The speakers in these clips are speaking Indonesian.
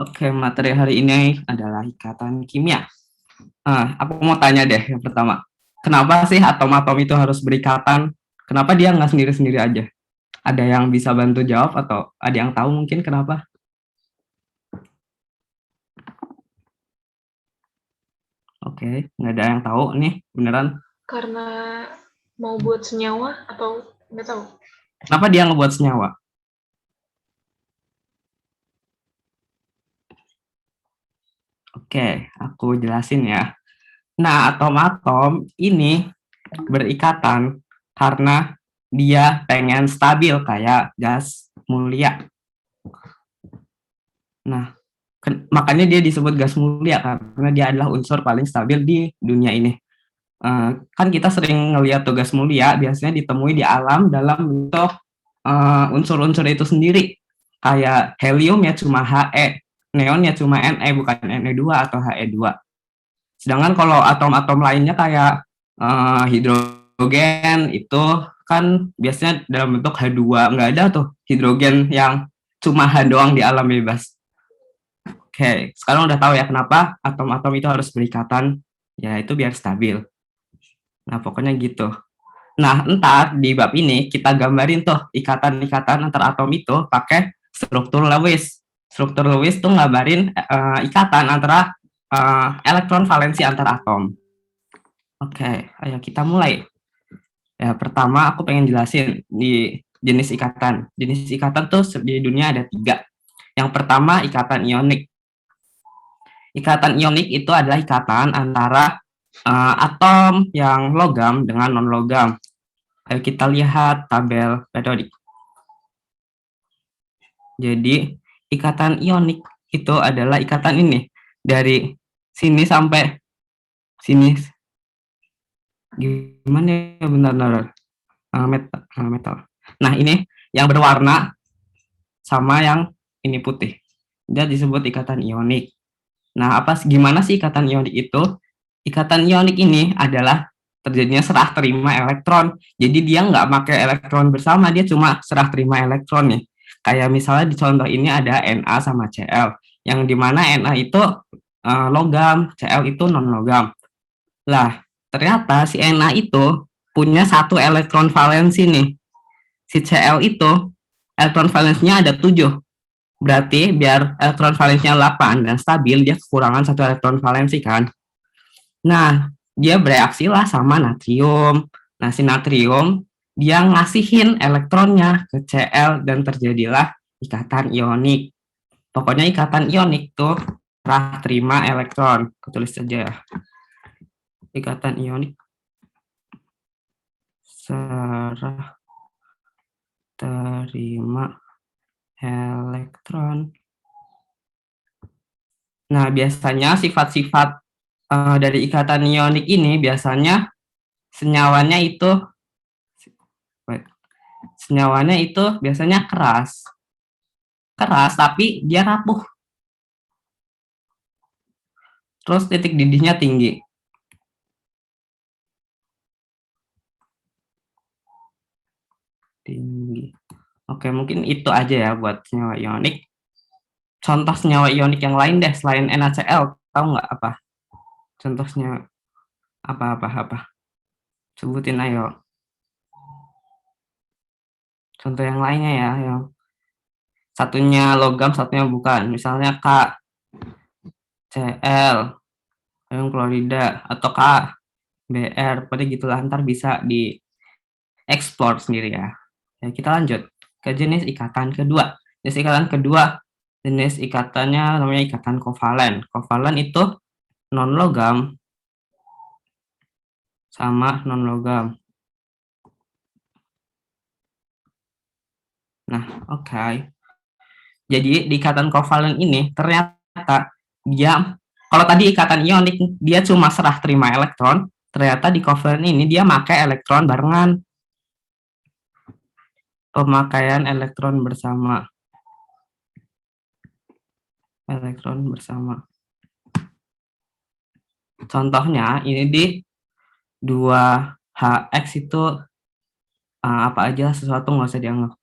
Oke, materi hari ini adalah ikatan kimia. Aku mau tanya deh yang pertama. Kenapa sih atom-atom itu harus berikatan? Kenapa dia nggak sendiri-sendiri aja? Ada yang bisa bantu jawab atau ada yang tahu mungkin kenapa? Oke, nggak ada yang tahu nih, beneran. Karena mau buat senyawa atau nggak tahu. Kenapa dia ngebuat senyawa? Oke, aku jelasin ya. Nah, atom-atom ini berikatan karena dia pengen stabil kayak gas mulia. Nah, makanya dia disebut gas mulia karena dia adalah unsur paling stabil di dunia ini. Kan kita sering ngelihat tuh gas mulia biasanya ditemui di alam dalam bentuk unsur-unsur itu sendiri. Kayak helium ya cuma He, neon ya cuma Ne bukan Ne2 atau He2. Sedangkan kalau atom-atom lainnya kayak hidrogen itu kan biasanya dalam bentuk H2, nggak ada tuh hidrogen yang cuma H doang di alam bebas. Oke, sekarang udah tahu ya kenapa atom-atom itu harus berikatan, ya itu biar stabil. Nah, pokoknya gitu. Nah, ntar di bab ini kita gambarin tuh ikatan-ikatan antar atom itu pakai struktur Lewis. Struktur Lewis tuh ngabarin ikatan antara elektron valensi antar atom. Oke, ayo kita mulai. Ya, pertama aku pengen jelasin di jenis ikatan. Jenis ikatan tuh di dunia ada 3. Yang pertama ikatan ionik. Ikatan ionik itu adalah ikatan antara atom yang logam dengan non-logam. Ayo kita lihat tabel periodik. Jadi, ikatan ionik itu adalah ikatan ini. Dari sini sampai sini. Gimana ya benar-benar? Metal. Nah, ini yang berwarna sama yang ini putih. Dia disebut ikatan ionik. Nah, gimana sih ikatan ionik itu? Ikatan ionik ini adalah terjadinya serah terima elektron. Jadi dia nggak pakai elektron bersama, dia cuma serah terima elektron nih. Kayak misalnya di contoh ini ada Na sama Cl, yang dimana Na itu logam, Cl itu non logam. Lah, ternyata si Na itu punya satu elektron valensi nih. Si Cl itu elektron valensinya ada 7. Berarti biar elektron valensinya 8 dan stabil, dia kekurangan satu elektron valensi kan. Nah, dia bereaksi lah sama natrium. Nah, si natrium dia ngasihin elektronnya ke Cl dan terjadilah ikatan ionik. Pokoknya ikatan ionik tuh serah terima elektron. Aku tulis saja ya. Ikatan ionik serah terima elektron. Nah, biasanya sifat-sifat dari ikatan ionik ini biasanya senyawanya itu senyawanya itu biasanya keras. Keras tapi dia rapuh. Terus titik didihnya tinggi. Tinggi. Oke, mungkin itu aja ya buat senyawa ionik. Contoh senyawa ionik yang lain deh selain NaCl, tahu nggak apa? Contohnya apa? Sebutin ayo. Contoh yang lainnya ya, yang satunya logam, satunya bukan. Misalnya KCl, yang klorida, atau KBr, pada gitulah. Ntar bisa dieksplor sendiri ya. Ya, kita lanjut ke jenis ikatan kedua. Jenis ikatan kedua, jenis ikatannya namanya ikatan kovalen. Kovalen itu non logam sama non logam. Nah, oke. Jadi di ikatan kovalen ini ternyata dia, kalau tadi ikatan ionik dia cuma serah terima elektron, ternyata di kovalen ini dia pakai elektron barengan, pemakaian elektron bersama. Elektron bersama. Contohnya ini di 2HX itu apa aja sesuatu nggak usah dianggap.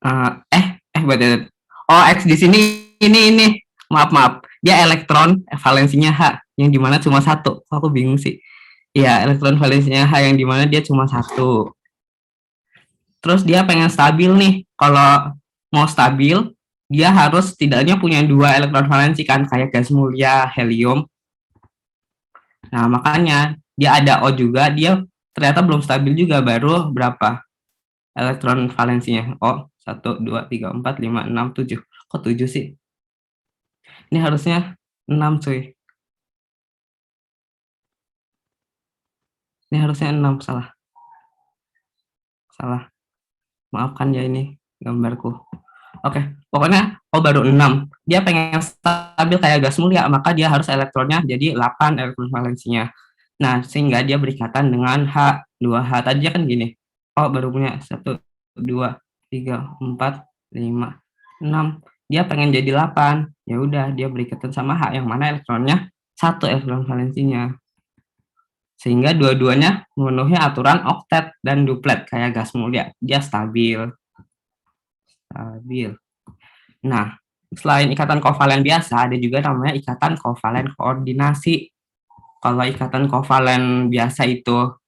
Berarti oh X di sini ini maaf dia elektron valensinya H yang dimana cuma satu. Kok aku bingung sih. Iya, elektron valensinya H yang dimana dia cuma satu. Terus dia pengen stabil nih. Kalau mau stabil, dia harus setidaknya punya 2 elektron valensi kan, kayak gas mulia, helium. Nah, makanya dia ada O juga, dia ternyata belum stabil juga, baru berapa elektron valensinya? Oh, 1, 2, 3, 4, 5, 6, 7. Kok 7 sih? Ini harusnya 6 cuy. Ini harusnya 6, salah. Salah. Maafkan ya ini gambarku. Oke, pokoknya baru 6. Dia pengen stabil kayak gas mulia, maka dia harus elektronnya jadi 8 elektron valensinya. Nah, sehingga dia berikatan dengan H, 2H. Tadi kan gini, baru punya 1, 2, 3, 4, 5, 6. Dia pengen jadi 8. Ya udah, dia berikatan sama H yang mana elektronnya 1 elektron valensinya. Sehingga dua-duanya memenuhi aturan oktet dan duplet kayak gas mulia. Dia stabil. Stabil. Nah, selain ikatan kovalen biasa, ada juga namanya ikatan kovalen koordinasi. Kalau ikatan kovalen biasa itu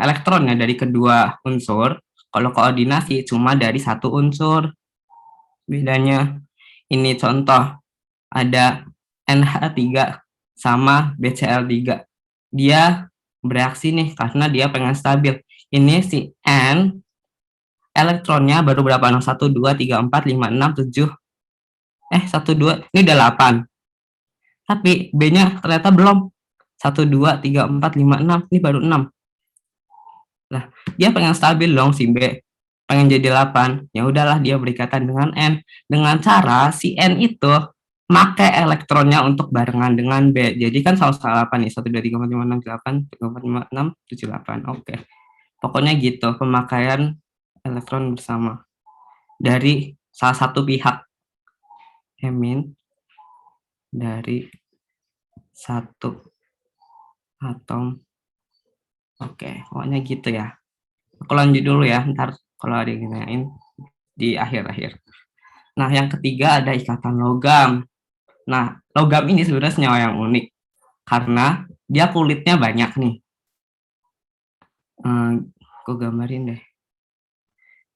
elektronnya dari kedua unsur, kalau koordinasi cuma dari satu unsur. Bedanya, ini contoh, ada NH3 sama BCl3. Dia bereaksi nih karena dia pengen stabil. Ini si N, elektronnya baru berapa? 1, 2, 3, 4, 5, 6, 7. 1, 2, ini udah 8. Tapi B-nya ternyata belum. 1, 2, 3, 4, 5, 6. Ini baru 6. Nah, dia pengen stabil dong si B. Pengen jadi 8. Ya udahlah dia berikatan dengan N. Dengan cara si N itu make elektronnya untuk barengan dengan B. Jadi kan sama-sama 8 nih. 1, 2, 3, 4, 5, 6, 8, 3, 4, 5, 6, 7, 8. Oke. Pokoknya gitu, pemakaian elektron bersama. Dari salah satu pihak. Hemin dari satu atom. Oke, pokoknya gitu ya. Aku lanjut dulu ya, ntar kalau ada yang nanyain di akhir-akhir. Nah, yang ketiga ada ikatan logam. Nah, logam ini sebenarnya senyawa yang unik karena dia kulitnya banyak nih. Aku gambarin deh.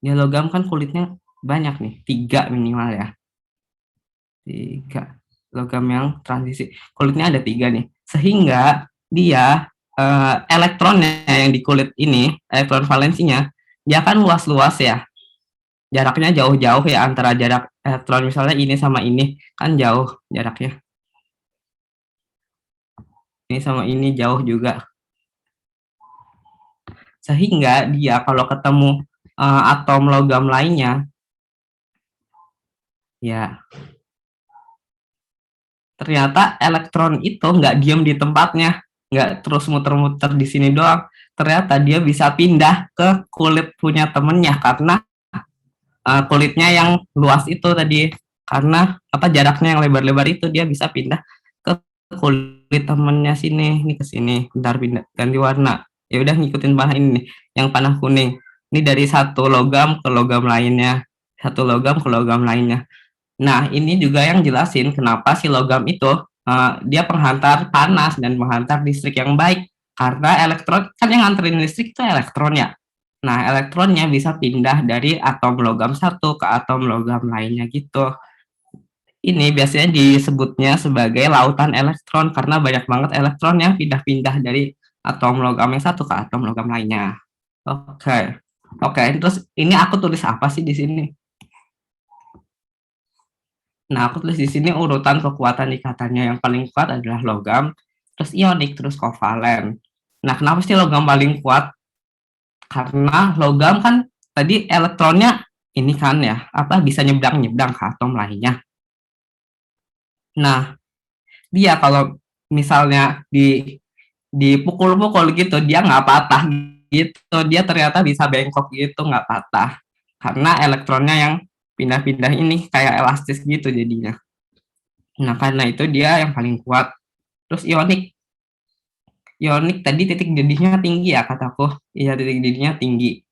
Ya logam kan kulitnya banyak nih, 3 minimal ya. 3 logam yang transisi. Kulitnya ada 3 nih. Sehingga dia elektronnya yang di kulit ini, elektron valensinya, dia kan luas-luas ya. Jaraknya jauh-jauh ya antara jarak elektron misalnya ini sama ini kan jauh jaraknya. Ini sama ini jauh juga. Sehingga dia kalau ketemu atom logam lainnya, ya ternyata elektron itu nggak diem di tempatnya, nggak terus muter-muter di sini doang. Ternyata dia bisa pindah ke kulit punya temennya karena kulitnya yang luas itu tadi, karena jaraknya yang lebar-lebar itu dia bisa pindah ke kulit temennya sini, ini ke sini, bentar pindah ganti warna. Ya udah ngikutin panah ini nih, yang panah kuning. Ini dari satu logam ke logam lainnya, satu logam ke logam lainnya. Nah, ini juga yang jelasin kenapa si logam itu dia penghantar panas dan penghantar listrik yang baik. Karena elektron, kan yang nganterin listrik itu elektron ya. Nah, elektronnya bisa pindah dari atom logam satu ke atom logam lainnya gitu. Ini biasanya disebutnya sebagai lautan elektron karena banyak banget elektron yang pindah-pindah dari atom logam yang satu ke atom logam lainnya. Oke. Oke, terus ini aku tulis apa sih di sini? Nah, aku tulis di sini urutan kekuatan ikatannya. Yang paling kuat adalah logam, terus ionik, terus kovalen. Nah, kenapa sih logam paling kuat? Karena logam kan tadi elektronnya ini kan ya, bisa nyebrang-nyebrang ke atom lainnya. Nah, dia kalau misalnya dipukul-pukul gitu, dia nggak patah gitu. Dia ternyata bisa bengkok gitu, nggak patah. Karena elektronnya yang pindah-pindah ini kayak elastis gitu jadinya. Nah, karena itu dia yang paling kuat. Terus ionik. Ionik tadi titik didihnya tinggi ya kataku. Iya, titik didihnya tinggi.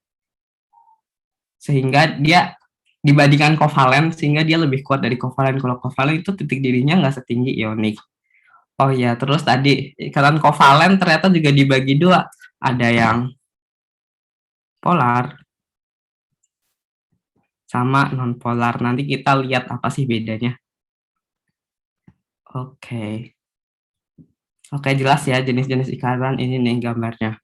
Sehingga dia dibandingkan kovalen, sehingga dia lebih kuat dari kovalen. Kalau kovalen itu titik didihnya nggak setinggi ionik. Oh iya, terus tadi ikatan kovalen ternyata juga dibagi dua. Ada yang polar sama non polar. Nanti kita lihat apa sih bedanya. Oke. Oke, jelas ya jenis-jenis ikatan ini nih gambarnya.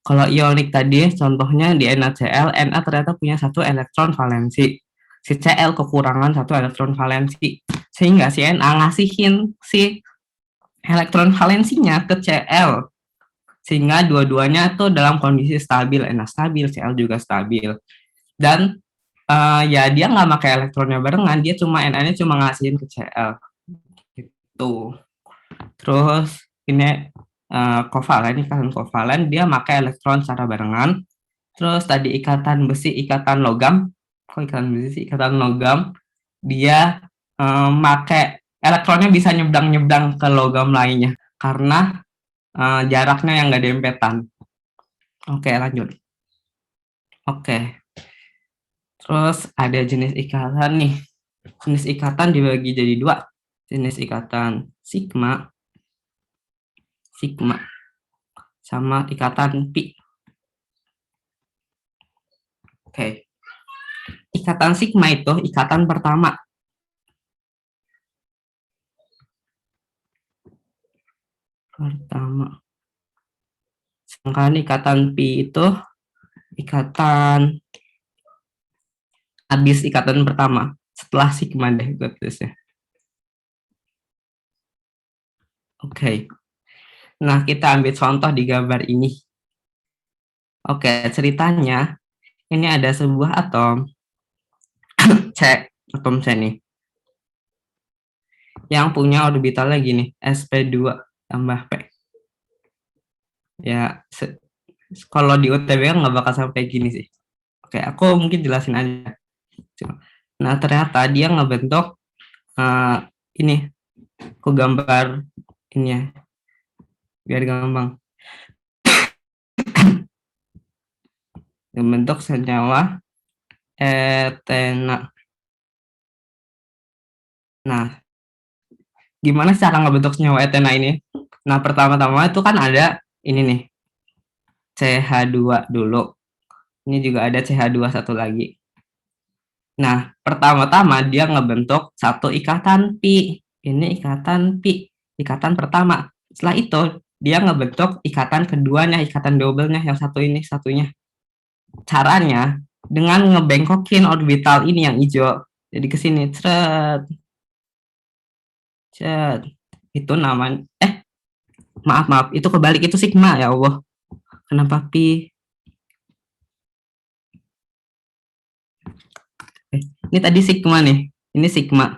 Kalau ionik tadi contohnya di NaCl, Na ternyata punya satu elektron valensi. Si Cl kekurangan satu elektron valensi. Sehingga si Na ngasihin si elektron valensinya ke Cl. Sehingga dua-duanya tuh dalam kondisi stabil. Na stabil, Cl juga stabil. Dan ya dia nggak pakai elektronnya barengan, dia cuma Na-nya cuma ngasihin ke Cl. Gitu. Terus ini kovalen, ikatan kovalen dia pakai elektron secara barengan. Terus tadi ikatan besi, ikatan logam, kok ikatan besi sih, ikatan logam, dia pakai elektronnya bisa nyebrang-nyebrang ke logam lainnya karena jaraknya yang nggak dempetan. Oke, lanjut. Oke, terus ada jenis ikatan nih. Jenis ikatan dibagi jadi dua. Jenis ikatan sigma, sigma, sama ikatan pi. Oke, ikatan sigma itu ikatan pertama. Sedangkan ikatan pi itu ikatan habis ikatan pertama setelah sigma deh gue tulisnya. Oke. Nah, kita ambil contoh di gambar ini. Oke, ceritanya ini ada sebuah atom C, atom C nih, yang punya orbitalnya gini, sp2 tambah p. Ya, kalau di UTBK nggak bakal sampai gini sih. Oke, aku mungkin jelasin aja. Nah, ternyata dia ngebentuk ini, aku gambar ini ya, biar gampang. Membentuk senyawa etena. Nah, gimana cara ngebentuk senyawa etena ini? Nah, pertama-tama itu kan ada ini nih, CH2 dulu. Ini juga ada CH2 satu lagi. Nah, pertama-tama dia ngebentuk satu ikatan pi. Ini ikatan pi, ikatan pertama. Setelah itu, dia ngebentuk ikatan keduanya, ikatan double-nya, yang satu ini, satunya. Caranya, dengan ngebengkokin orbital ini yang hijau. Jadi ke sini, cret. Cet. Itu namanya, maaf, itu kebalik, itu sigma, ya Allah. Kenapa pi? Ini tadi sigma nih, ini sigma.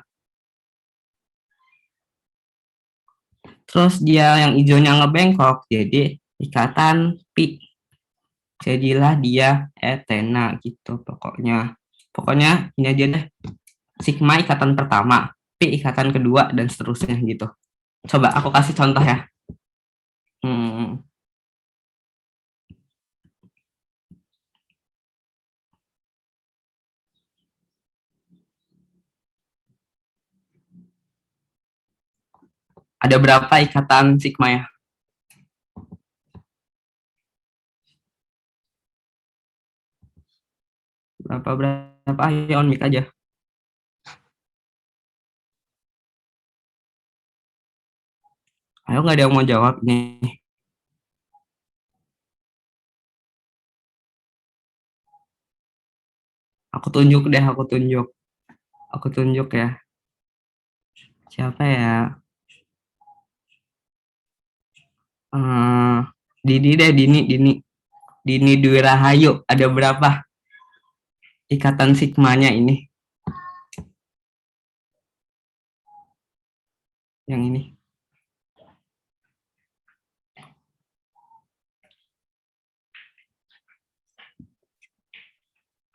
Terus dia yang hijaunya ngebengkok, jadi ikatan pi. Jadilah dia etena gitu pokoknya. Pokoknya ini aja deh. Sigma ikatan pertama, pi ikatan kedua, dan seterusnya gitu. Coba aku kasih contoh ya. Ada berapa ikatan sigma ya? Berapa? Ayo on mic aja. Ayo, nggak ada yang mau jawab nih. Aku tunjuk deh, aku tunjuk ya. Siapa ya? Dini deh, Dini Dwi Rahayu. Ada berapa ikatan sigmanya ini? Yang ini.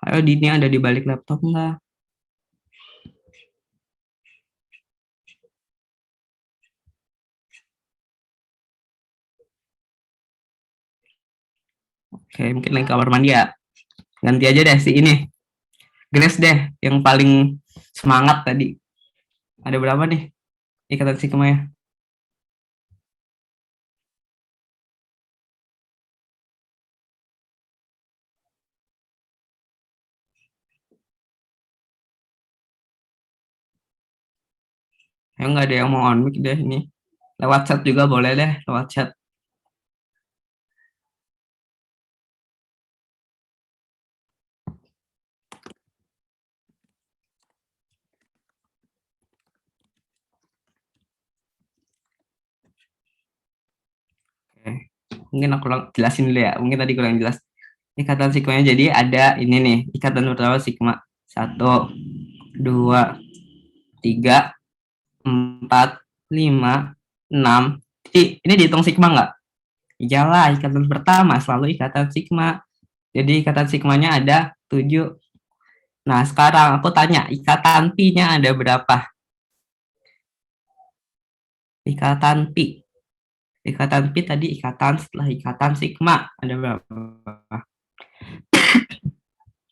Ayo, Dini ada di balik laptop nggak? Oke, mungkin lagi kamar mandi ya. Ganti aja deh si ini. Grace deh, yang paling semangat tadi. Ada berapa nih ikatan sigmanya? Ya nggak ada yang mau on mic deh ini. Lewat chat juga boleh deh, lewat chat. Oke. Mungkin aku jelasin dulu ya. Mungkin tadi kurang jelas. Ikatan sigmanya jadi ada ini nih. Ikatan pertama sigma. 1, 2, 3, 4, 5, 6. Ini dihitung sigma nggak? Iyalah, ikatan pertama selalu ikatan sigma. Jadi ikatan sigmanya ada 7. Nah, sekarang aku tanya, ikatan pi-nya ada berapa? Ikatan pi. Ikatan pi tadi ikatan setelah ikatan sigma. Ada berapa?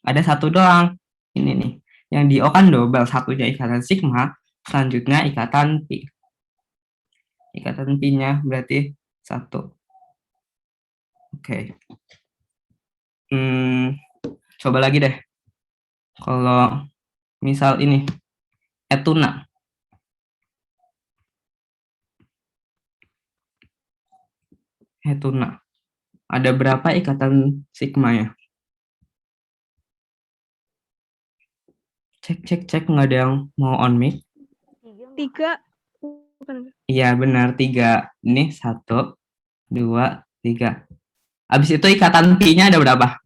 Ada satu doang. Ini nih. Yang di O kan double. Satunya ikatan sigma, selanjutnya ikatan pi. Ikatan pi-nya berarti 1. Oke. Coba lagi deh. Kalau misal ini, etuna. Etuna. Ada berapa ikatan sigmanya? Cek, nggak ada yang mau on mic? 3. Bukan. Iya, benar, 3. Ini 1, 2, 3. Habis itu ikatan pi-nya ada berapa?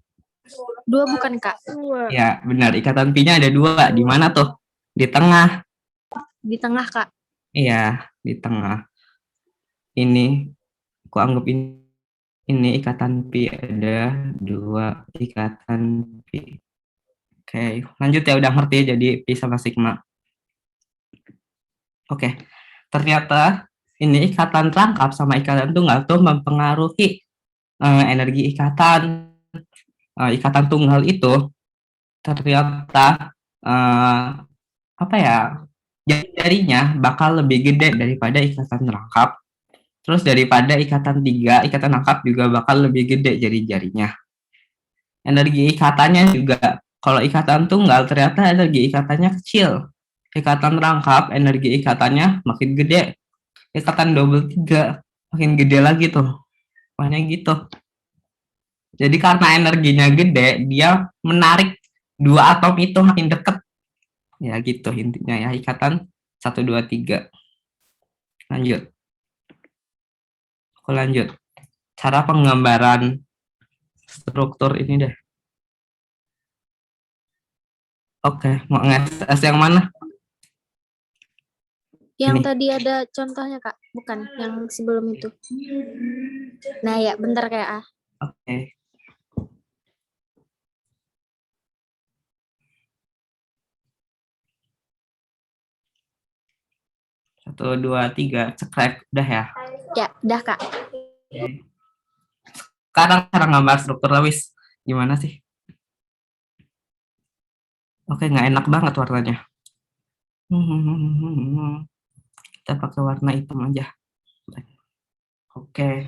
2 bukan, Kak? 2. Ya, benar, ikatan pi-nya ada 2. Di mana tuh? Di tengah. Di tengah, Kak. Iya, di tengah. Ini, aku anggap ini ikatan pi ada 2 ikatan pi. Oke, lanjut ya, udah ngerti ya, jadi pi sama sigma. Oke, ternyata ini ikatan rangkap sama ikatan tunggal tuh mempengaruhi energi ikatan. Ikatan tunggal itu ternyata apa ya, jari-jarinya bakal lebih gede daripada ikatan rangkap. Terus daripada ikatan 3, ikatan rangkap juga bakal lebih gede jari-jarinya. Energi ikatannya juga, kalau ikatan tunggal ternyata energi ikatannya kecil. Ikatan rangkap energi ikatannya makin gede. Ikatan double 3 makin gede lagi tuh. Makanya gitu. Jadi karena energinya gede, dia menarik 2 atom itu makin deket. Ya gitu intinya ya, ikatan 1, 2, 3. Lanjut. Aku lanjut. Cara penggambaran struktur ini deh. Oke, mau nge-SS yang mana? Yang Ini. tadi ada contohnya, Kak. Bukan, yang sebelum itu. Nah, ya, bentar, Kak. Oke. Satu, dua, tiga, cekrek. Udah ya? Ya, udah, Kak. Oke. Sekarang cara gambar struktur Lewis. Gimana sih? Oke, nggak enak banget warnanya. Kita pakai warna hitam aja. Oke.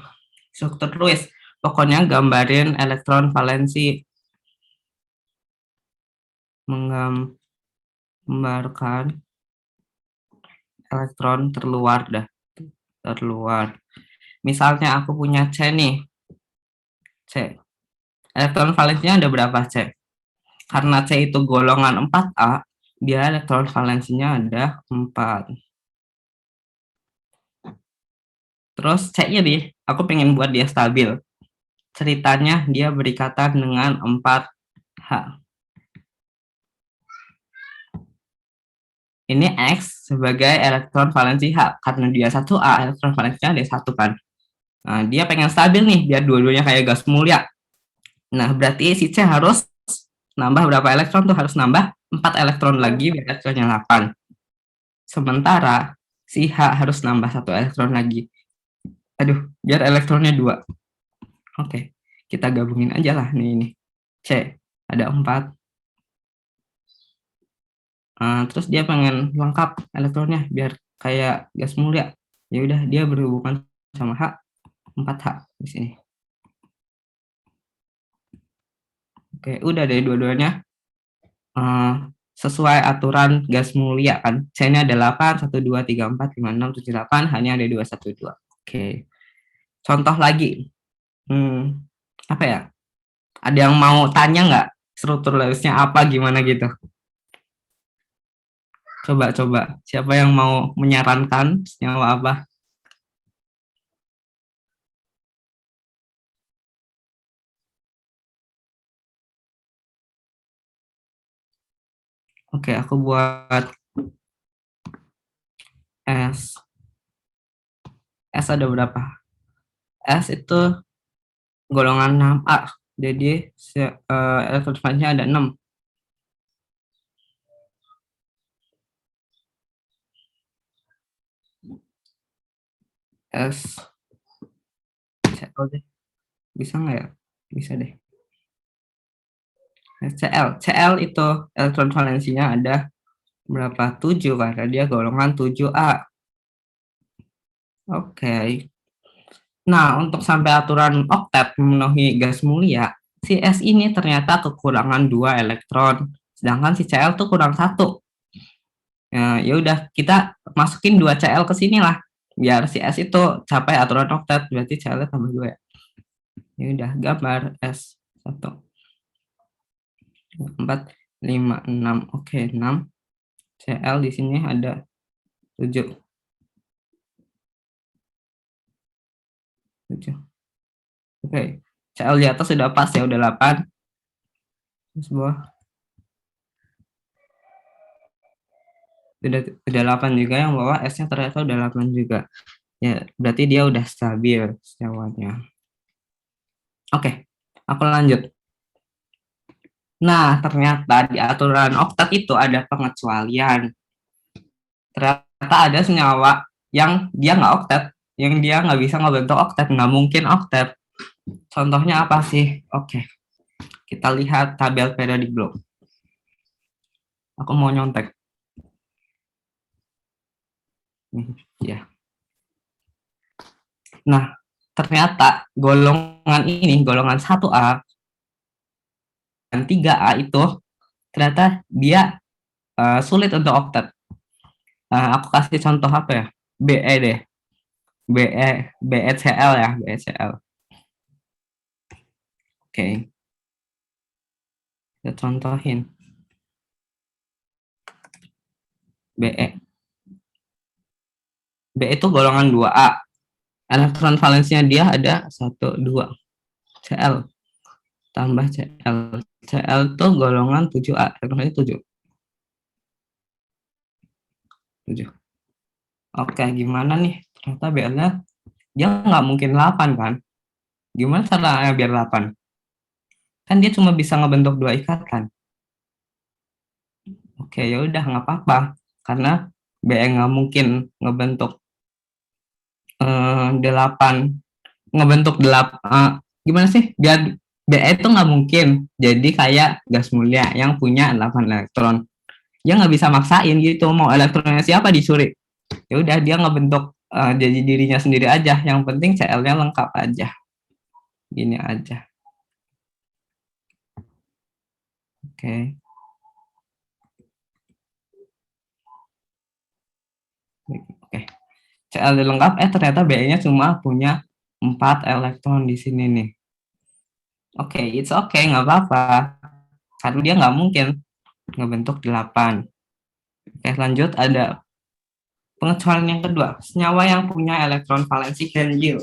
Struktur Lewis. Pokoknya gambarin elektron valensi. Menggambarkan elektron terluar dah. Terluar. Misalnya aku punya C nih. C. Elektron valensinya ada berapa C? Karena C itu golongan 4A, dia elektron valensinya ada 4. Terus C-nya nih, aku pengen buat dia stabil. Ceritanya dia berikatan dengan 4H. Ini X sebagai elektron valensi H. Karena dia 1A, elektron valensinya ada 1 kan. Nah, dia pengen stabil nih, biar dua-duanya kayak gas mulia. Nah, berarti si C harus nambah berapa elektron tuh? Harus nambah 4 elektron lagi, biar elektronnya 8. Sementara si H harus nambah 1 elektron lagi. Aduh, biar elektronnya 2. Oke, kita gabungin aja lah nih ini. C, ada 4. Terus dia pengen lengkap elektronnya biar kayak gas mulia. Ya udah dia berhubungan sama H, 4H di sini. Oke, udah deh dua-duanya sesuai aturan gas mulia kan. C-nya ada 8, 1, 2, 3, 4, 5, 6, 7, 8, hanya ada 2, 1, 2. Oke. Contoh lagi. Apa ya? Ada yang mau tanya nggak? Strukturalisnya apa, gimana gitu? Coba. Siapa yang mau menyarankan senyawa apa? Oke, aku buat S. S ada berapa? S itu golongan 6A. Jadi elektron ada 6. S. Cl deh. Bisa nggak ya? Bisa deh. Cl itu elektron valensinya ada berapa? 7 karena dia golongan 7A. Oke. Nah, untuk sampai aturan oktet memenuhi gas mulia, si S ini ternyata kekurangan 2 elektron, sedangkan si Cl tuh kurang 1. Ya udah kita masukin 2 Cl ke sini lah, biar si S itu capai aturan oktet, berarti Cl tambah 2 ya. Ya udah, gambar S 1, 4, 5, 6, oke 6. Cl di sini ada 7. 7. Oke, Cl di atas sudah pas ya, udah 8. Terus bawah udah 8 juga, yang bawah S-nya ternyata udah 8 juga. Ya, berarti dia udah stabil senyawanya. Oke, aku lanjut. Nah, ternyata di aturan oktet itu ada pengecualian. Ternyata ada senyawa yang dia nggak oktet, yang dia nggak bisa ngebentuk oktet, nggak mungkin oktet. Contohnya apa sih? Oke, kita lihat tabel periodic block. Aku mau nyontek. Ya. Nah, ternyata golongan ini, golongan 1A dan 3A itu ternyata dia sulit untuk oktet. Aku kasih contoh apa ya? BE deh. BECL ya, BECL. Oke. Kita contohin. BE. BE itu golongan 2A. Elektron valensinya dia ada 1, 2. Cl tambah Cl. Cl itu golongan 7A. Elektronnya 7. 7. Oke, gimana nih? Ternyata BL-nya dia nggak mungkin 8 kan? Gimana caranya biar 8? Kan dia cuma bisa ngebentuk 2 ikatan. Oke, ya udah nggak apa-apa. Karena BE nggak mungkin ngebentuk 8. Ngebentuk 8. Gimana sih? Biar BE itu nggak mungkin jadi kayak gas mulia yang punya 8 elektron. Dia nggak bisa maksain gitu. Mau elektronnya siapa dicuri. Ya udah dia ngebentuk jadi dirinya sendiri aja. Yang penting Cl-nya lengkap aja. Gini aja. Oke. Oke. Cl lengkap, ternyata BE-nya cuma punya 4 elektron di sini nih. Oke, it's okay, nggak apa-apa. Karena dia nggak mungkin ngebentuk 8. Oke, lanjut ada pengecualian yang kedua. Senyawa yang punya elektron valensi ganjil.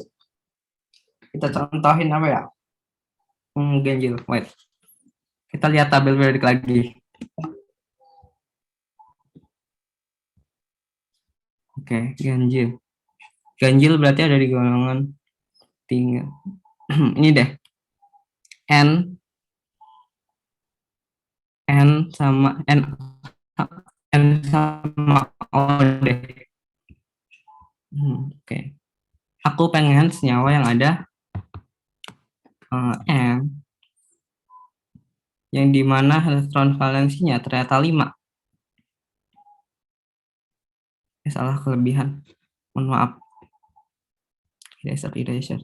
Kita contohin apa ya? Ganjil, wait. Kita lihat tabel periodik lagi. Oke, ganjil. Ganjil berarti ada di golongan 3. Ini deh. N sama N sama O deh. Oke. Aku pengen senyawa yang ada N yang dimana elektron valensinya ternyata 5. Salah, kelebihan. Mohon maaf. Eraser.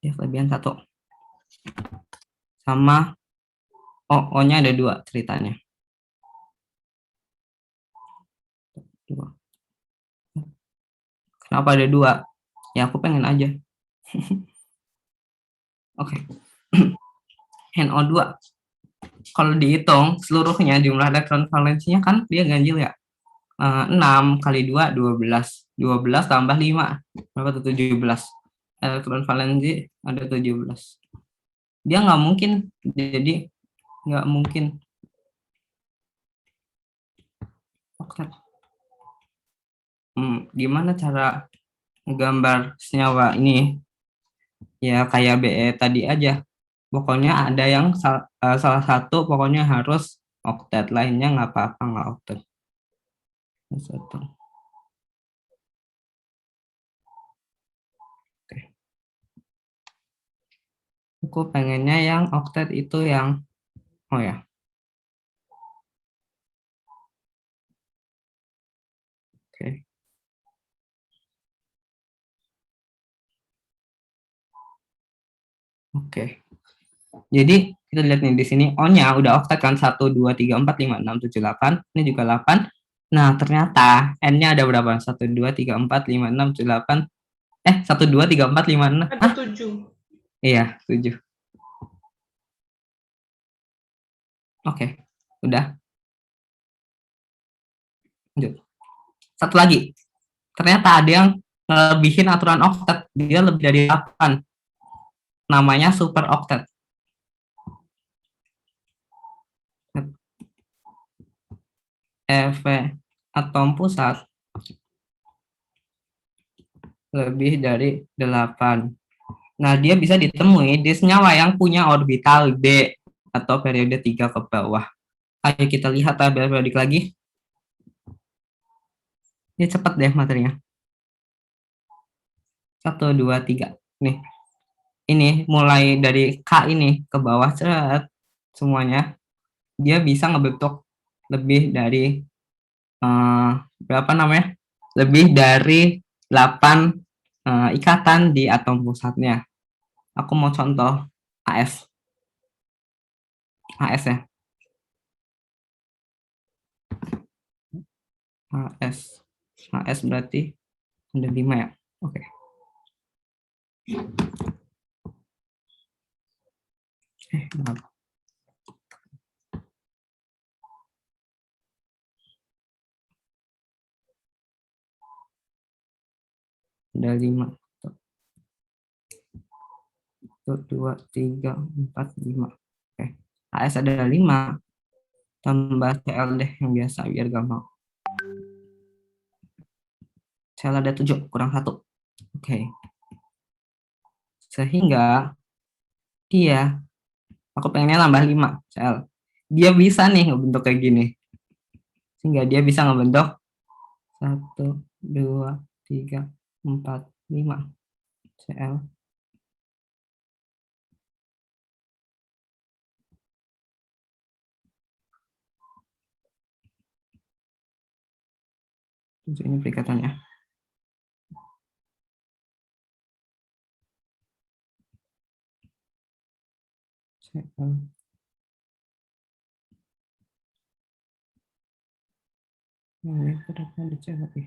Ya, kelebihan 1. Sama O-nya ada 2 ceritanya. 2. Kenapa ada 2? Ya, aku pengen aja. Oke. NO2. Kalau dihitung seluruhnya jumlah elektron valensinya kan dia ganjil ya. 6 kali 2, 12. 12 tambah 5. Berapa tuh? 17. Elektron valensi ada 17. Dia nggak mungkin. Jadi nggak mungkin. Oktet. Gimana cara gambar senyawa ini? Ya kayak BE tadi aja. Pokoknya ada yang salah satu pokoknya harus oktet, lainnya nggak apa-apa nggak oktet. Satu. Oke. Aku pengennya yang oktet itu yang oh ya. Oke. Oke. Jadi kita lihat nih di sini O-nya udah oktet kan 1 2 3 4 5 6 7 8. Ini juga 8. Nah, ternyata N-nya ada berapa? 1 2 3 4 5 6 7 8. 1 2 3 4 5 6. Ada 7. Iya, 7. Oke. Udah. Lanjut. Satu lagi. Ternyata ada yang lebihin aturan oktet. Dia lebih dari 8. Namanya super oktet. EV atom pusat lebih dari 8. Nah, dia bisa ditemui di senyawa yang punya orbital D atau periode 3 ke bawah. Ayo kita lihat tabel periodik lagi. Ini cepat deh materinya. 1, 2, 3. Nih. Ini mulai dari K ini ke bawah semuanya. Dia bisa ngebentuk lebih dari berapa namanya? Lebih dari 8 ikatan di atom pusatnya. Aku mau contoh AS. AS ya. AS. AS berarti ada 5 ya. Oke. Maaf. Ada 5. 1, 2, 3, 4, 5. Oke. AS ada 5. Tambah CL deh yang biasa biar gampang. CL ada 7, kurang 1. Oke. Sehingga dia, aku pengennya nambah 5 CL. Dia bisa nih ngebentuk kayak gini. Sehingga dia bisa ngebentuk 1, 2, 3, 4, 5 CL. Terus ini perikatannya. CL. Ini berapa di CL lagi?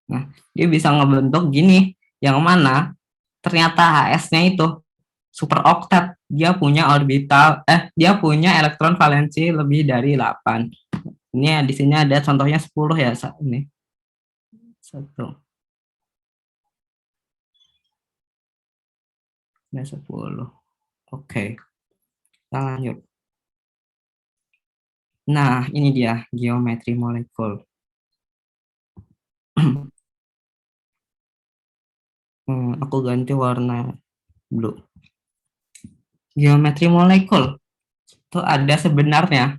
Nah, dia bisa ngebentuk gini, yang mana ternyata HS-nya itu super oktet. Dia punya orbital, dia punya elektron valensi lebih dari 8. Ini di sini ada contohnya 10 ya saat ini. 1. Ada 10. Oke. Kita lanjut. Nah, ini dia geometri molekul. Aku ganti warna blue. Geometri molekul itu ada sebenarnya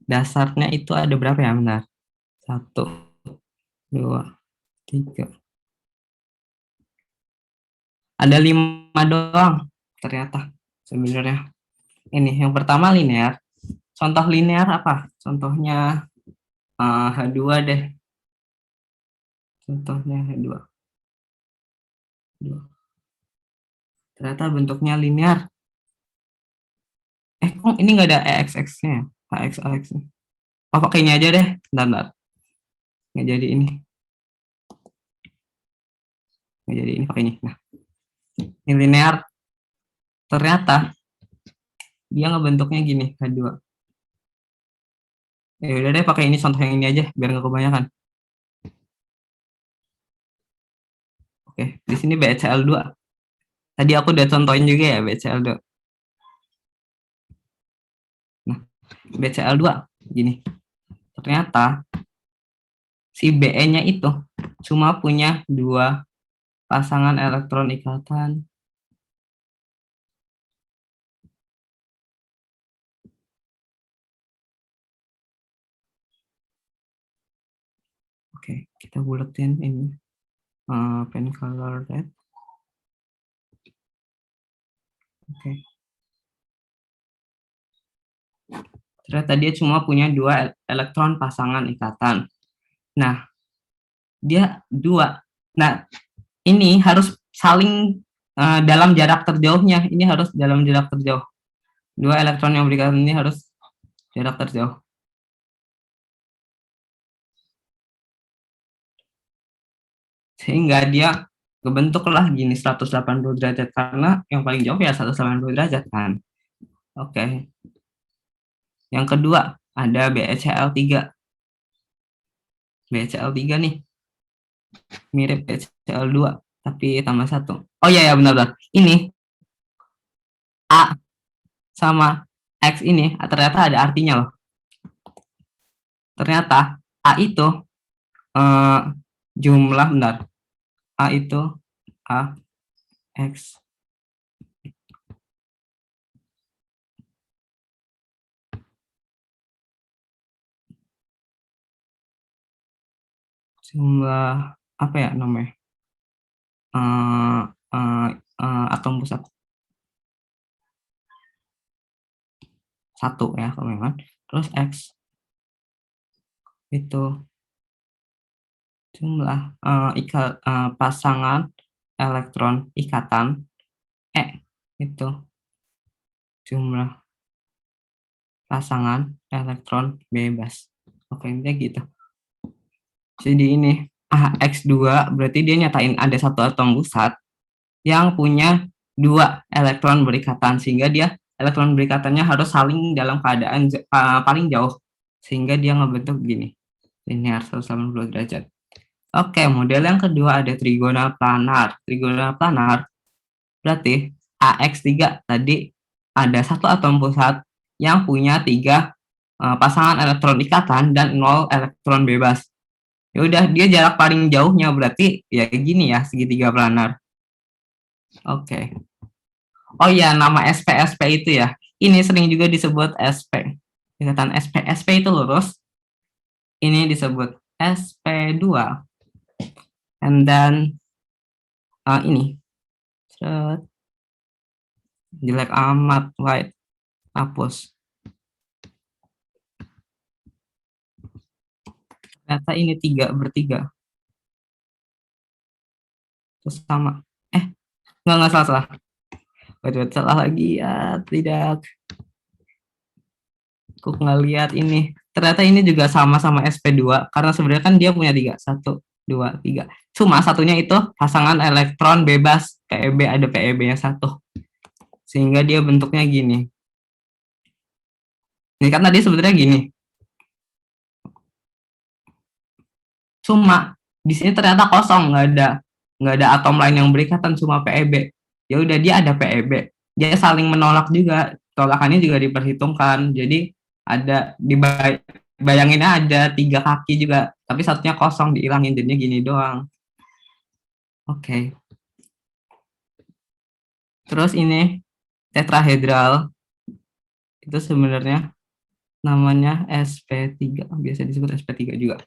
dasarnya itu ada berapa ya, benar? 1, 2, 3. Ada 5 doang ternyata sebenarnya. Ini yang pertama linear, contoh linear apa? Contohnya H2 deh. Contohnya H2. Ternyata bentuknya linear. Kok ini nggak ada EXX-nya? AX, AX. Oh, pakai ini aja deh. Bentar. Nggak jadi ini. Nggak jadi ini, pakai ini. Nah, ini linear. Ternyata dia ngebentuknya gini, H2. Ya udah deh, pakai ini contoh yang ini aja, biar nggak kebanyakan. Oke, di sini BCl2. Tadi aku udah contohin juga ya BCl2. Nah, BCl2 gini. Ternyata si Be-nya itu cuma punya 2 pasangan elektron ikatan. Oke, kita buletin ini. Pen color red. Oke. Ternyata dia cuma punya 2 elektron pasangan ikatan. Nah, dia 2. Nah, ini harus saling dalam jarak terjauhnya. Ini harus dalam jarak terjauh. 2 elektron yang berikatan ini harus jarak terjauh. Sehingga dia kebentuklah gini 180 derajat, karena yang paling jauh ya 180 derajat kan. Oke. Yang kedua ada BeCl3. BeCl3 nih mirip BeCl2 tapi tambah 1. Oh iya ya, benar. Ini A sama X ini ternyata ada artinya loh. Ternyata A itu jumlah, bentar. A itu A X jumlah apa ya namanya, atom pusat 1 ya kalau memang. Terus X itu jumlah pasangan elektron ikatan. Itu jumlah pasangan elektron bebas. Oke, intinya gitu. Jadi ini AX2 berarti dia nyatain ada 1 atom pusat yang punya 2 elektron berikatan, sehingga dia elektron berikatannya harus saling dalam keadaan paling jauh, sehingga dia ngebentuk gini, linear 180 derajat. Oke, model yang kedua ada trigonal planar. Trigonal planar berarti AX3 tadi ada 1 atom pusat yang punya 3 pasangan elektron ikatan dan 0 elektron bebas. Ya udah, dia jarak paling jauhnya berarti ya gini ya, segitiga planar. Oke. Oh iya, nama SP itu ya. Ini sering juga disebut SP. Ikatan SP itu lurus. Ini disebut SP2. And then ini. Jelek amat, white. Hapus. Ternyata ini 3 bertiga. Terus sama. Nggak salah. Wait, salah lagi ya, tidak. Aku nggak lihat ini. Ternyata ini juga sama SP2, karena sebenarnya kan dia punya 3. 1, 2, 3. Cuma satunya itu pasangan elektron bebas. PEB, ada PEB-nya 1. Sehingga dia bentuknya gini. Ini kan tadi sebenarnya gini. Cuma di sini ternyata kosong, nggak ada atom lain yang berikatan, cuma PEB. Ya udah, dia ada PEB. Dia saling menolak juga, tolakannya juga diperhitungkan. Jadi ada bayanginnya ada 3 kaki juga, tapi satunya kosong, dihilangin, jadinya gini doang. Oke. Terus ini tetrahedral itu sebenarnya namanya SP3, biasa disebut SP3 juga.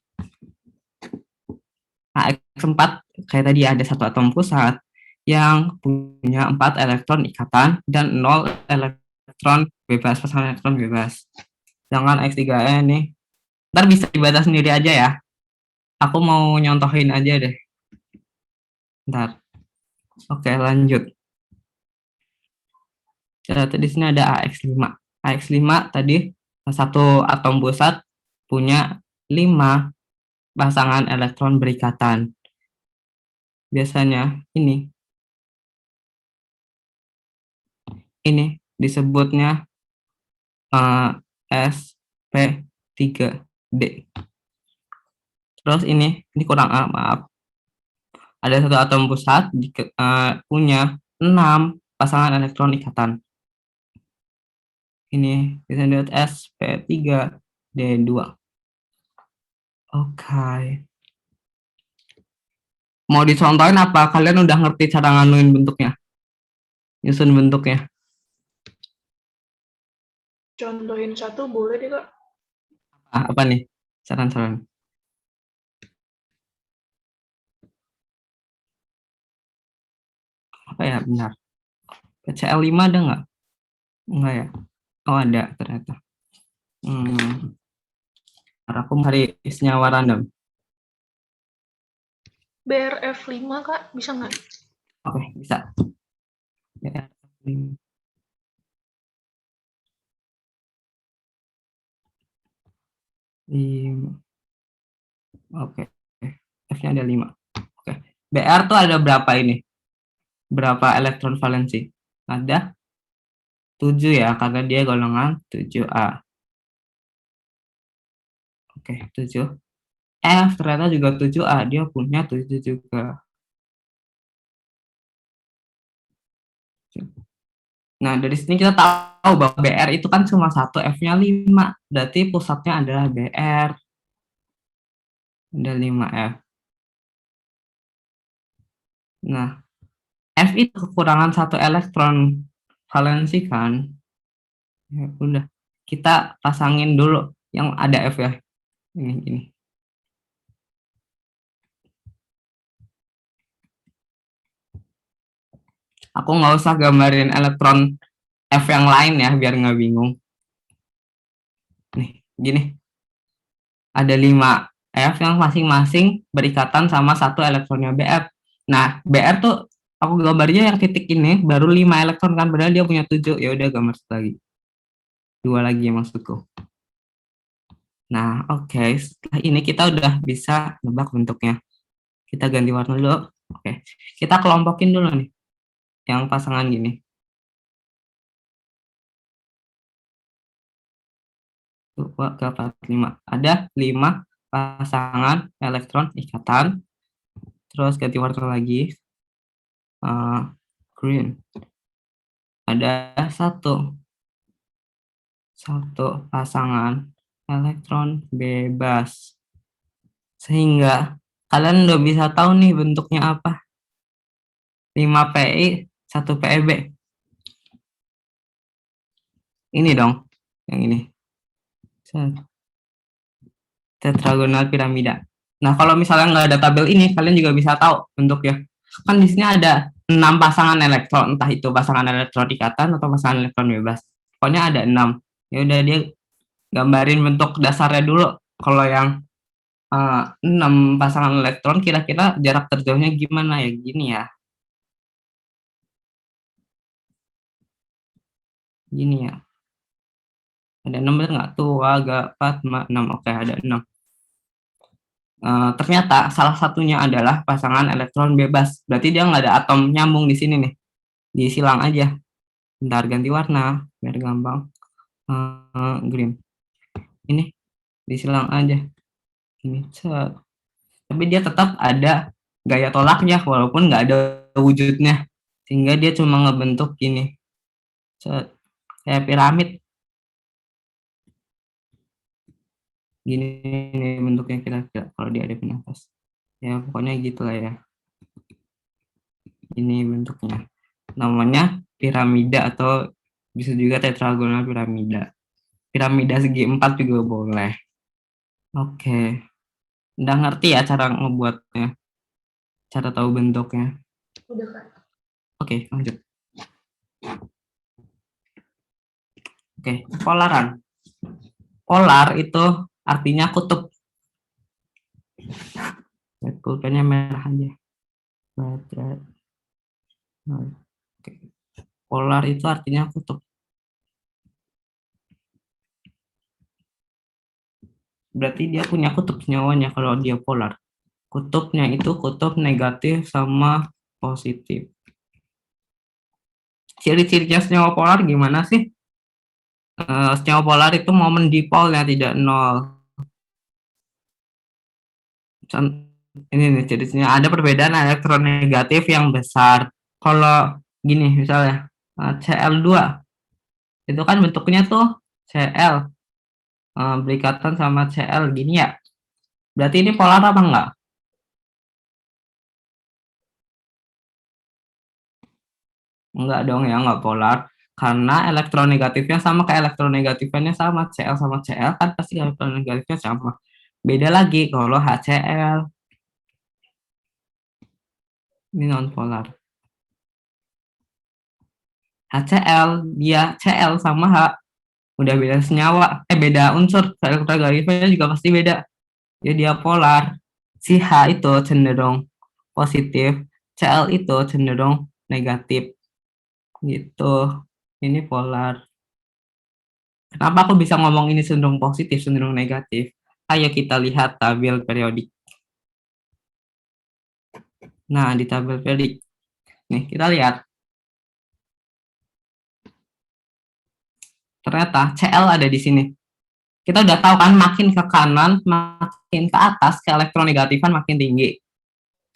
Nah, X4 kayak tadi ada 1 atom pusat yang punya 4 elektron ikatan dan 0 elektron bebas, pasangan elektron bebas. Sedangkan X3E nih, ntar bisa dibaca sendiri aja ya. Aku mau nyontohin aja deh. Ntar. Oke, lanjut. Di sini ada AX5. AX5 tadi satu atom pusat punya 5 pasangan elektron berikatan. Biasanya ini disebutnya sp3d. Terus ini kurang maaf. Ada satu atom pusat punya 6 pasangan elektron ikatan. Ini disebut sp3d2. Oke. Mau dicontohin apa? Kalian udah ngerti cara nganuin bentuknya? Nyusun bentuknya. Contohin satu boleh deh, Kak. Apa nih? Saran-saran. Apa ya? Benar. PCl5 ada nggak? Enggak ya? Oh, ada ternyata. Aku cari senyawa random. BRF5, Kak. Bisa nggak? Oke, bisa. BRF5. Oke. F-nya ada 5. Oke. BR tuh ada berapa ini? Berapa elektron valensi? Ada 7 ya, karena dia golongan 7A. Oke, 7. F ternyata juga 7A, dia punya 7 juga. Nah, dari sini kita tahu bahwa BR itu kan cuma 1, F-nya 5. Berarti pusatnya adalah BR. Ada 5F. Nah, F itu kekurangan 1 elektron valensi kan. Ya udah, kita pasangin dulu yang ada F ya. Ini. Aku nggak usah gambarin elektron F yang lain ya, biar nggak bingung. Nih, gini. Ada 5 F yang masing-masing berikatan sama 1 elektronnya BF. Nah, BR tuh aku gambarnya yang titik ini baru 5 elektron kan, padahal dia punya 7. Ya udah gambar satu lagi. 2 lagi maksudku. Nah, oke. Setelah ini kita udah bisa nebak bentuknya. Kita ganti warna dulu. Oke. Kita kelompokin dulu nih. Yang pasangan gini. Dua, ke 4, 5. Ada 5 pasangan elektron ikatan. Terus ganti warna lagi. Green. Ada satu pasangan elektron bebas. Sehingga kalian udah bisa tahu nih bentuknya apa. 5Pi, 1 PeB. Ini dong, yang ini. Tetragonal piramida. Nah, kalau misalnya nggak ada tabel ini, kalian juga bisa tahu bentuknya. Kan di sini ada 6 pasangan elektron, entah itu pasangan elektron ikatan atau pasangan elektron bebas. Pokoknya ada 6. Ya udah, dia gambarin bentuk dasarnya dulu. Kalau yang 6 pasangan elektron, kira-kira jarak terjauhnya gimana ya? Gini ya. Gini ya. Ada 6 bener nggak? Tuh, 4, 6. Oke, ada 6. Ternyata salah satunya adalah pasangan elektron bebas. Berarti dia nggak ada atom nyambung di sini nih. Disilang aja. Bentar, ganti warna biar gampang. Green. Ini disilang aja. Ini set. Tapi dia tetap ada gaya tolaknya walaupun nggak ada wujudnya. Sehingga dia cuma ngebentuk gini. Set. Kayak piramid. Gini nih bentuknya kira-kira kalau dia ada penafas. Ya pokoknya gitulah ya. Ini bentuknya. Namanya piramida atau bisa juga tetragonal piramida. Piramida segi 4 juga boleh. Oke. Udah ngerti ya cara ngebuatnya? Cara tahu bentuknya? Udah, Kak. Oke, lanjut. Oke, polaran. polar itu artinya kutub. Pulpennya merah aja. Oke. Polar itu artinya kutub. Berarti dia punya kutub senyawanya kalau dia polar. Kutubnya itu kutub negatif sama positif. Ciri-cirinya senyawa polar gimana sih? Senyawa polar itu momen dipolnya tidak nol. Ini nih ciri-cirinya, ada perbedaan elektronegatif yang besar. Kalau gini misalnya Cl2 itu kan bentuknya tuh Cl berikatan sama Cl gini ya. Berarti ini polar apa enggak? Enggak dong ya, enggak polar. Karena elektronegatifnya sama kayak elektronegatifnya sama Cl sama Cl kan pasti elektronegatifnya sama. Beda lagi kalau HCl. Ini non polar. HCl dia Cl sama H udah beda senyawa, beda unsur, elektronegatifnya juga pasti beda. Jadi dia polar. Si H itu cenderung positif, Cl itu cenderung negatif. Gitu. Ini polar. Kenapa aku bisa ngomong ini cenderung positif, cenderung negatif? Ayo kita lihat tabel periodik. Nah, di tabel periodik. Nih, kita lihat. Ternyata Cl ada di sini. Kita udah tahu kan makin ke kanan, makin ke atas, ke elektronegatifan makin tinggi.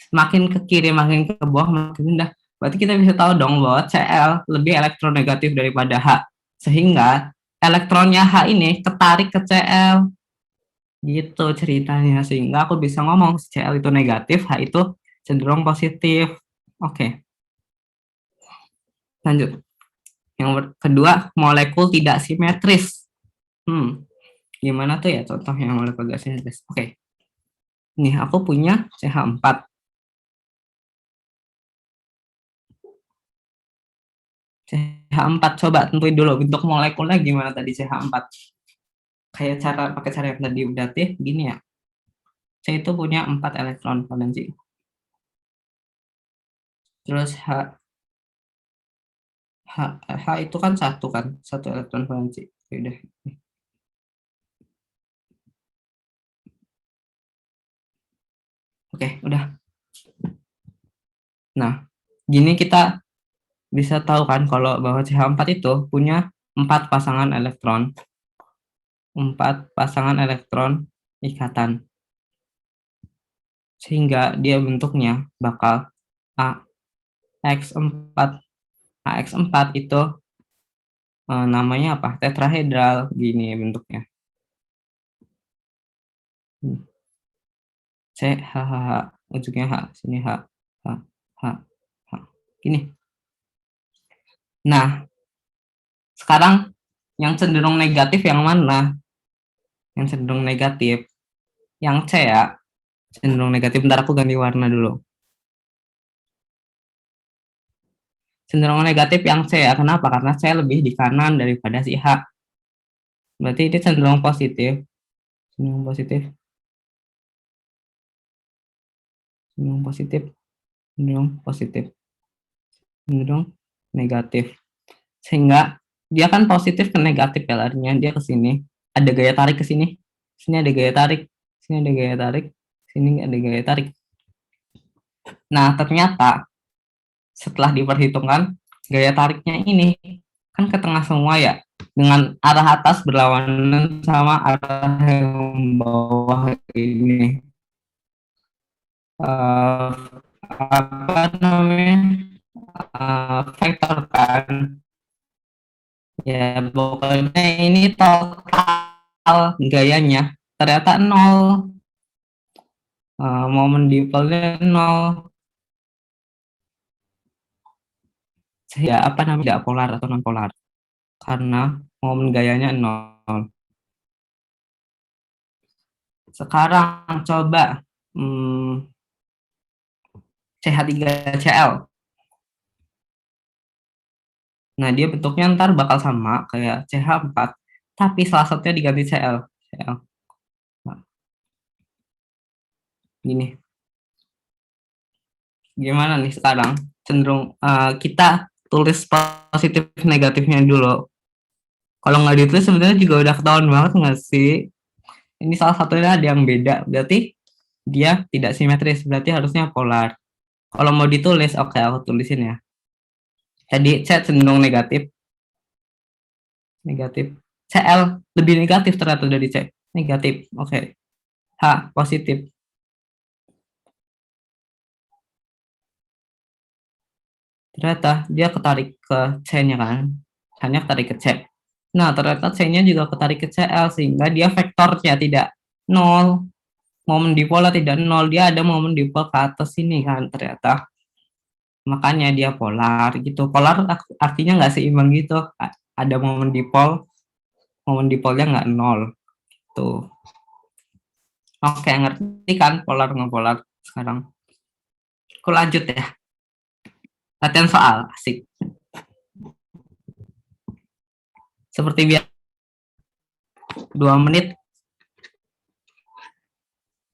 Makin ke kiri, makin ke bawah, makin rendah. Berarti kita bisa tahu dong bahwa Cl lebih elektronegatif daripada H. Sehingga elektronnya H ini ketarik ke Cl. Gitu ceritanya. Sehingga aku bisa ngomong Cl itu negatif, H itu cenderung positif. Oke. Lanjut. Yang kedua, molekul tidak simetris. Gimana tuh ya contohnya molekul tidak simetris? Oke. Nih, aku punya CH4. CH4 coba tentuin dulu bentuk molekulnya gimana tadi CH4. Kayak pakai cara yang tadi udah gini ya. C itu punya 4 elektron valensi. Terus H itu kan satu elektron valensi. Udah. Oke, udah. Nah, gini kita bisa tahu kan kalau bahwa CH4 itu punya 4 pasangan elektron. 4 pasangan elektron ikatan. Sehingga dia bentuknya bakal AX4. AX4 itu namanya apa? Tetrahedral gini bentuknya. C H H H ujungnya H, sini H H H H. Gini. Nah, sekarang yang cenderung negatif yang mana? Yang cenderung negatif. Yang C ya. Cenderung negatif. Bentar aku ganti warna dulu. Cenderung negatif yang C ya. Kenapa? Karena C lebih di kanan daripada si H. Berarti ini cenderung positif. Cenderung positif. Cenderung positif. Cenderung positif. Cenderung negatif. Sehingga dia kan positif ke negatif ya larinya. Dia ke sini. Ada gaya tarik ke sini. Sini ada gaya tarik. Sini ada gaya tarik. Sini ada gaya tarik. Nah, ternyata setelah diperhitungkan gaya tariknya ini kan ke tengah semua ya, dengan arah atas berlawanan sama arah yang bawah ini. Apa namanya, vektor kan ya, pokoknya ini total gayanya ternyata nol. Momen dipolnya nol. Ya apa namanya, tidak polar atau non polar karena momen gayanya nol. Sekarang coba CH3Cl. Nah, dia bentuknya ntar bakal sama kayak CH4, tapi salah satunya diganti CL. CL. Nah, gini. Gimana nih sekarang? Cenderung kita tulis positif negatifnya dulu. Kalau nggak ditulis sebenarnya juga udah ketahuan banget nggak sih? Ini salah satunya ada yang beda. Berarti dia tidak simetris. Berarti harusnya polar. Kalau mau ditulis, oke aku tulisin ya. Jadi C cenderung negatif. Negatif. CL lebih negatif ternyata dari C. Negatif. Oke. H positif. Ternyata dia ketarik ke C-nya kan. Hanya ketarik ke C. Nah, ternyata C-nya juga ketarik ke CL sehingga dia vektornya tidak nol. Momen dipolar tidak nol, dia ada momen dipol ke atas ini kan ternyata. Makanya dia polar gitu. Polar artinya nggak seimbang gitu. Ada momen dipolnya nggak nol. Tuh. Oke, ngerti kan polar ngepolar sekarang. Aku lanjut ya. Latihan soal, asik. Seperti biasa, 2 menit.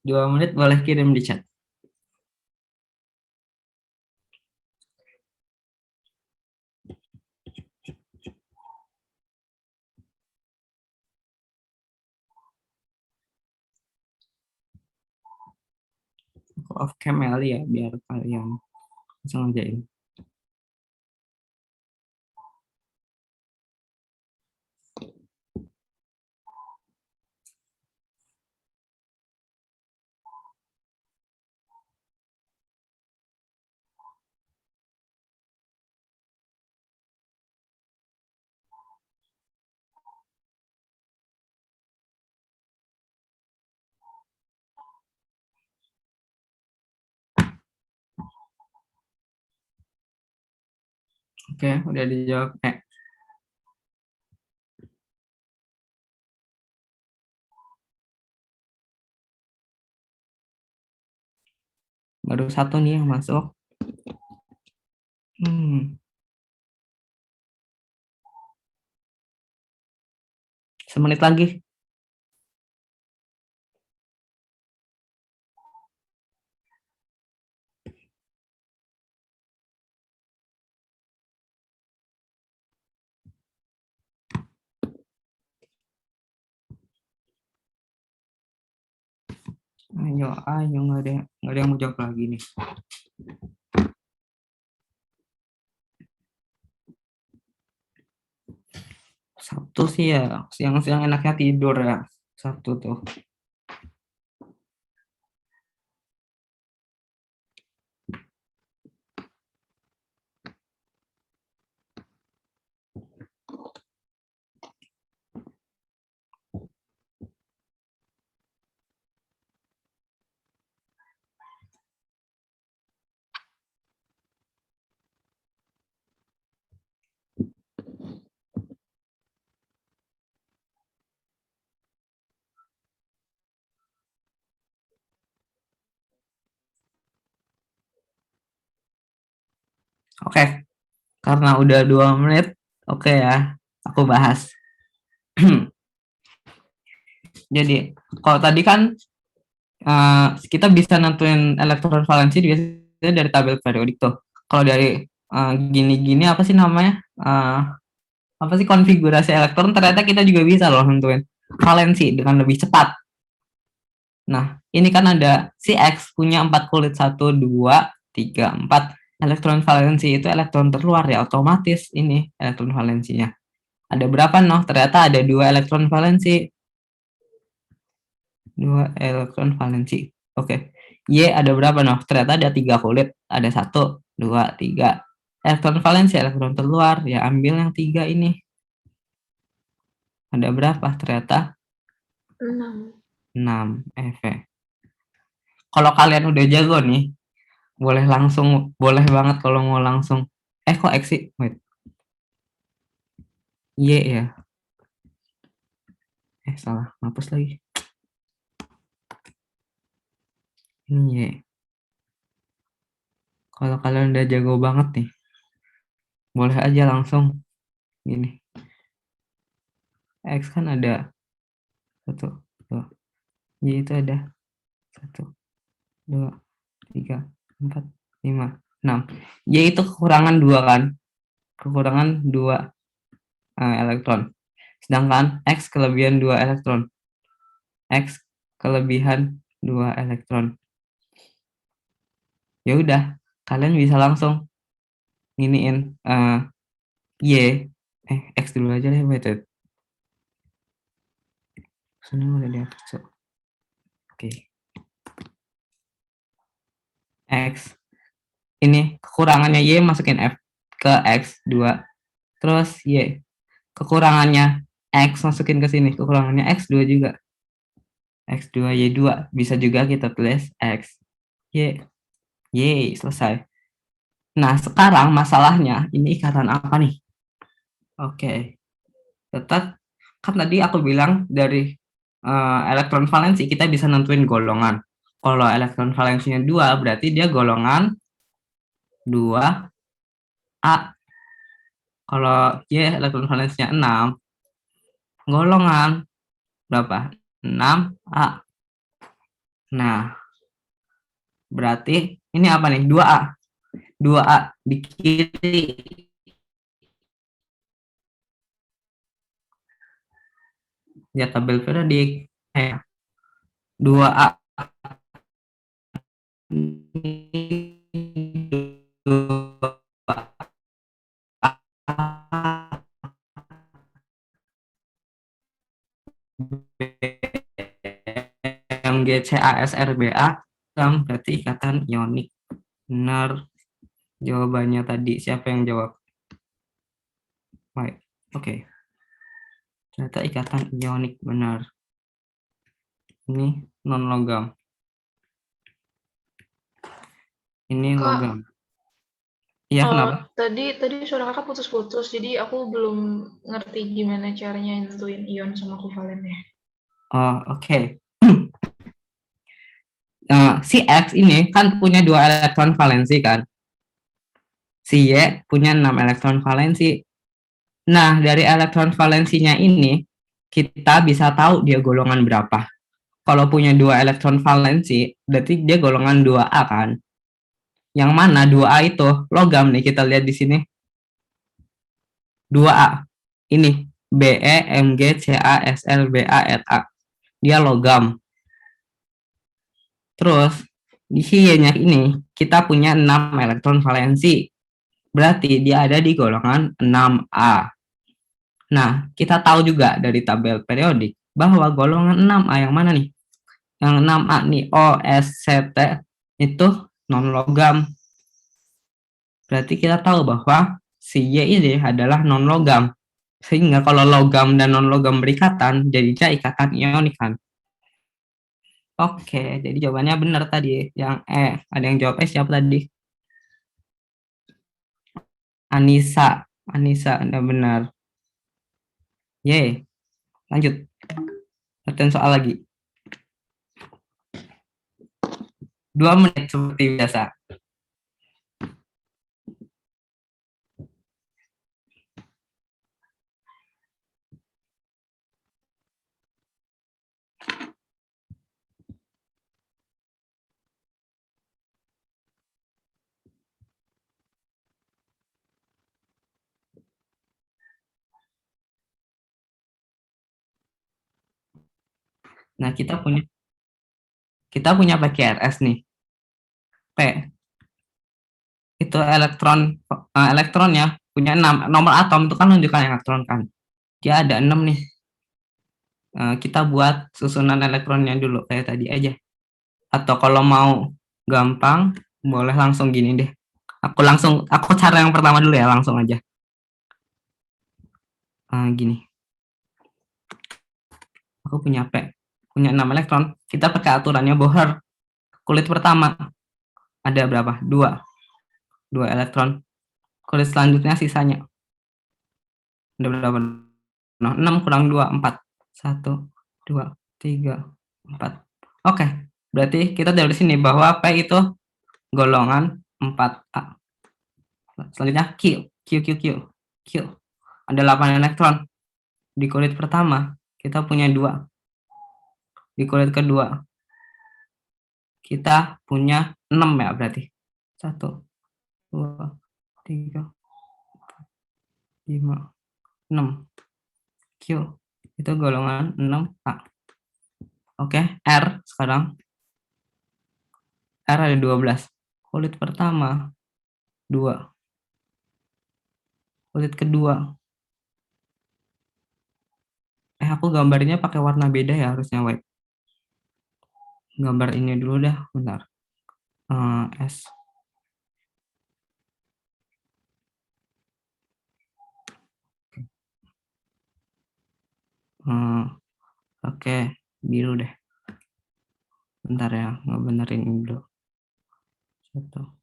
2 menit boleh kirim di chat. Aku off cam ya biar kalian bisa ngerjain. Oke, udah dijawab. Baru satu nih yang masuk. Semenit lagi. Ayo nggak ada yang mau jawab lagi nih. Sabtu sih ya, siang-siang enaknya tidur ya. Sabtu tuh. Oke, karena udah 2 menit, oke ya, aku bahas. Jadi, kalau tadi kan kita bisa nentuin elektron valensi biasanya dari tabel periodik tuh. Kalau dari gini-gini apa sih namanya? Apa sih konfigurasi elektron? Ternyata kita juga bisa loh nentuin valensi dengan lebih cepat. Nah, ini kan ada si X punya 4 kulit 1, 2, 3, 4. Elektron valensi itu elektron terluar ya, otomatis ini elektron valensinya. Ada berapa noh? Ternyata ada 2 elektron valensi. 2 elektron valensi. Oke. Y ada berapa noh? Ternyata ada 3 kulit. Ada 1, 2, 3. Elektron valensi, elektron terluar. Ya ambil yang 3 ini. Ada berapa? Ternyata 6. 6 EV. Kalau kalian udah jago nih, boleh banget kalau mau langsung. Kok X sih? Wait. Y ya. Salah. Hapus lagi. Ini Y. Kalau kalian udah jago banget nih, boleh aja langsung gini. X kan ada 1, 2. Y itu ada 1, 2, 3, 4, 5, 6. Y itu kekurangan 2 kan? Kekurangan 2 elektron. Sedangkan X kelebihan 2 elektron. X kelebihan 2 elektron. Ya udah, kalian bisa langsung nginiin Y. X dulu aja deh, wait. Sini udah dihapus. Oke. X. Ini kekurangannya Y masukin F ke X 2. Terus Y. Kekurangannya X masukin ke sini. Kekurangannya X2 juga. X2, Y2. Bisa juga kita tulis X, Y. Y, selesai. Nah, sekarang masalahnya, ini ikatan apa nih? Oke. Tetap, kan tadi aku bilang dari elektron valensi kita bisa nentuin golongan. Kalau elektron valensinya 2, berarti dia golongan 2A. Kalau Y elektron valensinya 6, golongan berapa? 6A. Nah, berarti ini apa nih? 2A. 2A di kiri. Ya, tabel periodik. 2A. Yang GCASRBA berarti ikatan ionik. Benar jawabannya tadi. Siapa yang jawab? Baik. Oke. Ternyata ikatan ionik, benar. Ini non logam. Ini Kak, logam. Iya, kenapa? tadi suara kakak putus-putus, jadi aku belum ngerti gimana caranya nentuin ion sama kovalennya. Oh, oke. Si X ini kan punya 2 elektron valensi kan. Si Y punya 6 elektron valensi. Nah, dari elektron valensinya ini kita bisa tahu dia golongan berapa. Kalau punya 2 elektron valensi, berarti dia golongan 2A kan. Yang mana 2A itu logam nih, kita lihat di sini. 2A. Ini Be, Mg, Ca, Sl, Ba, Ra. Dia logam. Terus di Y-nya ini kita punya 6 elektron valensi. Berarti dia ada di golongan 6A. Nah, kita tahu juga dari tabel periodik bahwa golongan 6A yang mana nih? Yang 6A nih, OSCT itu non logam. Berarti kita tahu bahwa si Y ini adalah non logam. Sehingga kalau logam dan non logam berikatan, jadinya ikatan ionik kan. Oke, jadi jawabannya benar tadi. Yang ada yang jawab siapa tadi? Anissa, Anda benar. Ye, lanjut. Latihan soal lagi. 2 menit seperti biasa. Nah, kita punya PQRS nih. P itu elektronnya punya 6. Nomor atom itu kan menunjukkan elektron kan. Dia ada 6 nih. Kita buat susunan elektronnya dulu kayak tadi aja. Atau kalau mau gampang, boleh langsung gini deh. Aku cara yang pertama dulu ya, langsung aja. Gini. Aku punya P, punya 6 elektron. Kita pakai aturannya Bohr. Kulit pertama ada berapa? 2 elektron. Kulit selanjutnya sisanya ada berapa? Nah, 6 kurang 2, 4. 1, 2, 3, 4. Oke, berarti kita dari sini bahwa P itu golongan 4A. Selanjutnya Q. Q. Ada 8 elektron. Di kulit pertama kita punya 2. Di kulit kedua kita punya 6 ya berarti. 1, 2, 3, 5, 6. Q itu golongan 6A. Oke, R sekarang. R ada 12. Kulit pertama 2. Kulit kedua. Aku gambarnya pakai warna beda ya harusnya white. Gambar ini dulu dah, bentar. S. Oke, biru deh. Bentar ya, ngebenerin ini dulu. 1.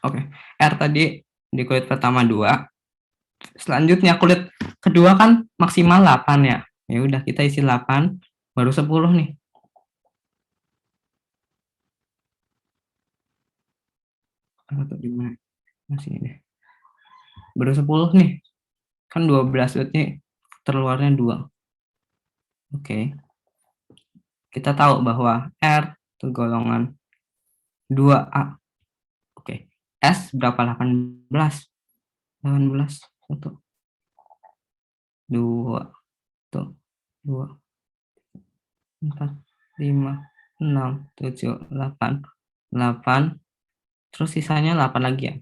Oke, R tadi di kulit pertama 2. Selanjutnya kulit kedua kan maksimal 8 ya. Ya udah kita isi 8, baru 10 nih. Atau di mana? Masih deh. Baru 10 nih. Kan 12 berarti terluarnya 2. Oke. Kita tahu bahwa R itu golongan 2A. Oke. S berapa? 18. 18. 1. 2. 1. 2. 4. 5. 6. 7. 8. 8. Terus sisanya 8 lagi ya.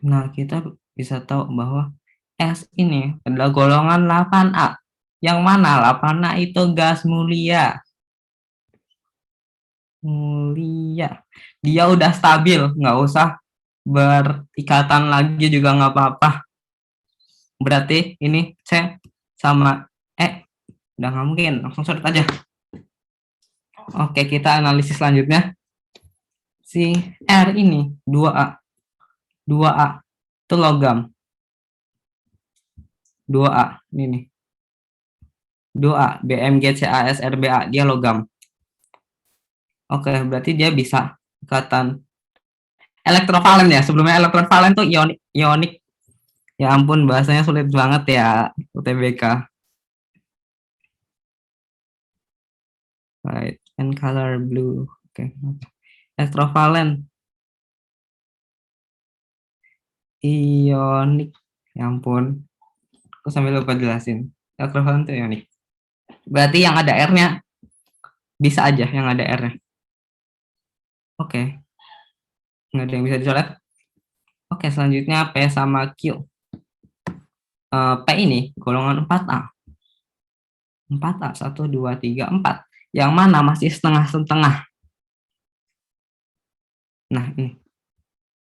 Nah, kita bisa tahu bahwa S ini adalah golongan 8A. Yang mana 8A itu gas mulia. Mulia. Dia udah stabil, nggak usah berikatan lagi juga nggak apa-apa. Berarti ini C sama E. Udah nggak mungkin, langsung solid aja. Oke, kita analisis selanjutnya. Si R ini 2A. 2A itu logam. 2A ini nih. 2A BMGCASRBA dia logam. Oke, berarti dia bisa ikatan elektrovalen ya. Sebelumnya elektrovalen tuh ionik. Ya ampun, bahasanya sulit banget ya UTBK. Right, and color blue. Oke. Elektrovalen. Ionik. Ya ampun. Aku sambil lupa jelasin. Elektrovalen tuh ionik. Berarti yang ada R-nya bisa aja yang ada R-nya. Oke. Nggak ada yang bisa dicoret. Oke, selanjutnya P sama Q. P ini golongan 4A. 4A, 1, 2, 3, 4. Yang mana masih setengah-setengah. Nah, ini.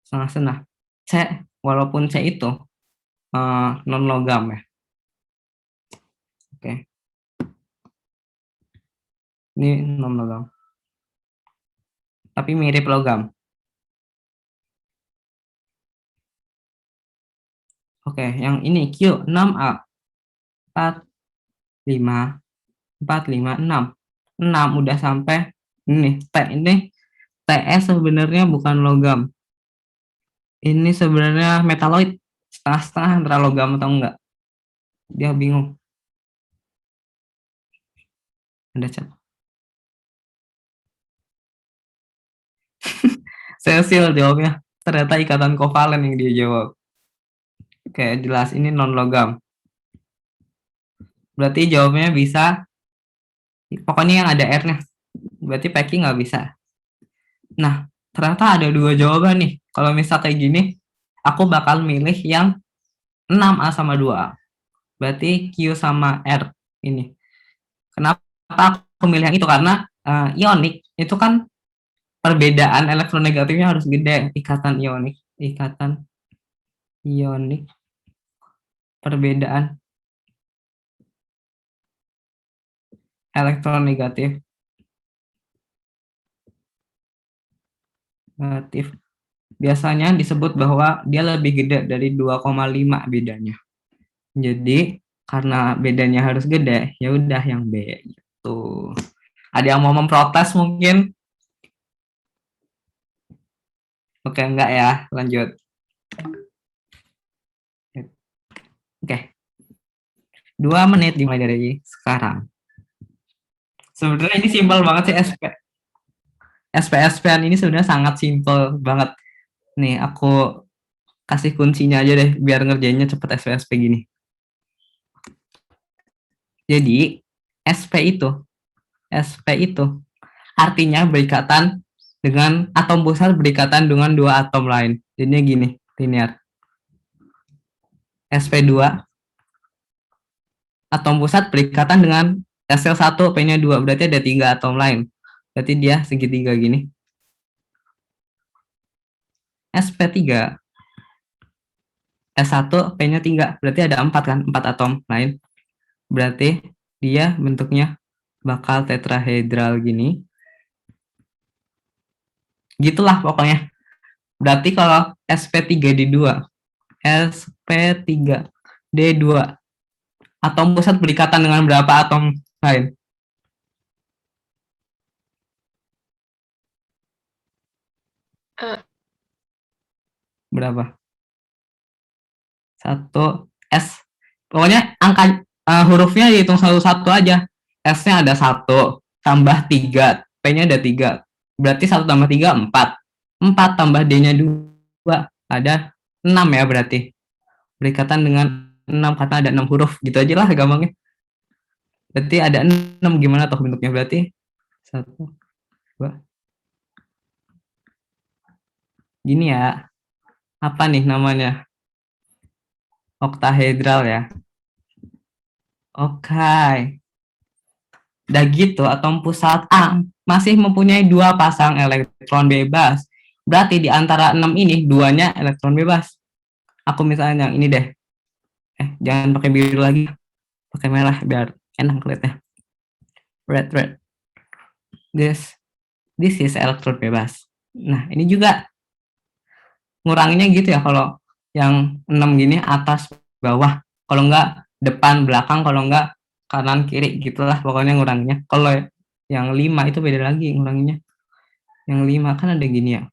Setengah-setengah. C, walaupun C itu non-logam ya. Oke. Ini non-logam. Tapi mirip logam. Oke, yang ini Q 6A. 4, 5, 4, 5, 6. 6 udah sampai ini. T ini TS sebenarnya bukan logam. Ini sebenarnya metaloid. Setengah-setengah antara logam atau enggak. Dia bingung. Ada chat. Cecil jawabnya. Ternyata ikatan kovalen yang dia jawab. Oke, jelas ini non logam. Berarti jawabnya bisa. Pokoknya yang ada R-nya. Berarti packing nggak bisa. Nah, ternyata ada 2 jawaban nih. Kalau misal kayak gini, aku bakal milih yang 6A sama 2A. Berarti Q sama R ini. Kenapa aku milih yang itu? Karena ionik itu kan perbedaan elektronegatifnya harus gede. Ikatan ionik, perbedaan elektronegatif negatif biasanya disebut bahwa dia lebih gede dari 2,5 bedanya. Jadi karena bedanya harus gede, ya udah yang B gitu. Ada yang mau memprotes mungkin? Oke, enggak ya, lanjut. Oke, 2 menit dimulai dari sekarang. Sebenarnya ini simpel banget sih SPSP-an ini sebenarnya sangat simpel banget. Nih, aku kasih kuncinya aja deh biar ngerjainnya cepet SPSP gini. Jadi, SP itu artinya berikatan dengan atom pusat berikatan dengan 2 atom lain. Jadinya gini, linear. SP2 atom pusat berikatan dengan SL1 P-nya 2, berarti ada 3 atom lain. Berarti dia segitiga gini. SP3 S1 P-nya 3, berarti ada 4 kan, 4 atom lain. Berarti dia bentuknya bakal tetrahedral gini. Gitulah pokoknya. Berarti kalau SP3D2, SP3D2 atom pusat berikatan dengan berapa atom lain? Berapa? 1 S. Pokoknya angka hurufnya dihitung satu-satu aja. S-nya ada 1 tambah 3, P-nya ada 3. Berarti 1 tambah 3 4. 4 tambah D-nya 2 ada 6 ya berarti. Berikatan dengan 6 karena ada 6 huruf. Gitu aja lah gampangnya. Berarti ada 6 gimana tuh bentuknya? Berarti 1 2 gini ya. Apa nih namanya? Oktahedral ya. Oke. Udah gitu, atom pusat A masih mempunyai 2 pasang elektron bebas. Berarti di antara 6 ini, 2-nya elektron bebas. Aku misalnya yang ini deh. Jangan pakai biru lagi. Pakai merah biar enak lihatnya. Red. This is elektron bebas. Nah, ini juga nguranginnya gitu ya, kalau yang 6 gini atas bawah. Kalau enggak depan belakang, kalau enggak kanan kiri gitulah pokoknya nguranginnya. Kalau yang 5 itu beda lagi nguranginnya. Yang 5 kan ada gini ya.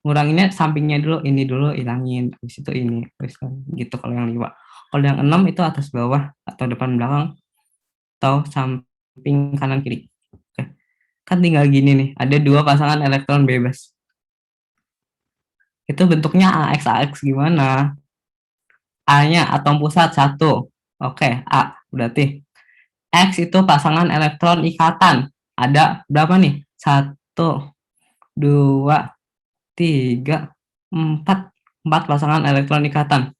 Nguranginnya sampingnya dulu, ini dulu hilangin, habis itu ini, habis gitu kalau yang 5. Kalau yang 6 itu atas bawah atau depan belakang atau samping kanan kiri. Oke. Kan tinggal gini nih, ada 2 pasangan elektron bebas. Itu bentuknya AX gimana? A-nya atom pusat 1. Oke, A berarti. X itu pasangan elektron ikatan. Ada berapa nih? 1, 2, 3, 4. 4 pasangan elektron ikatan.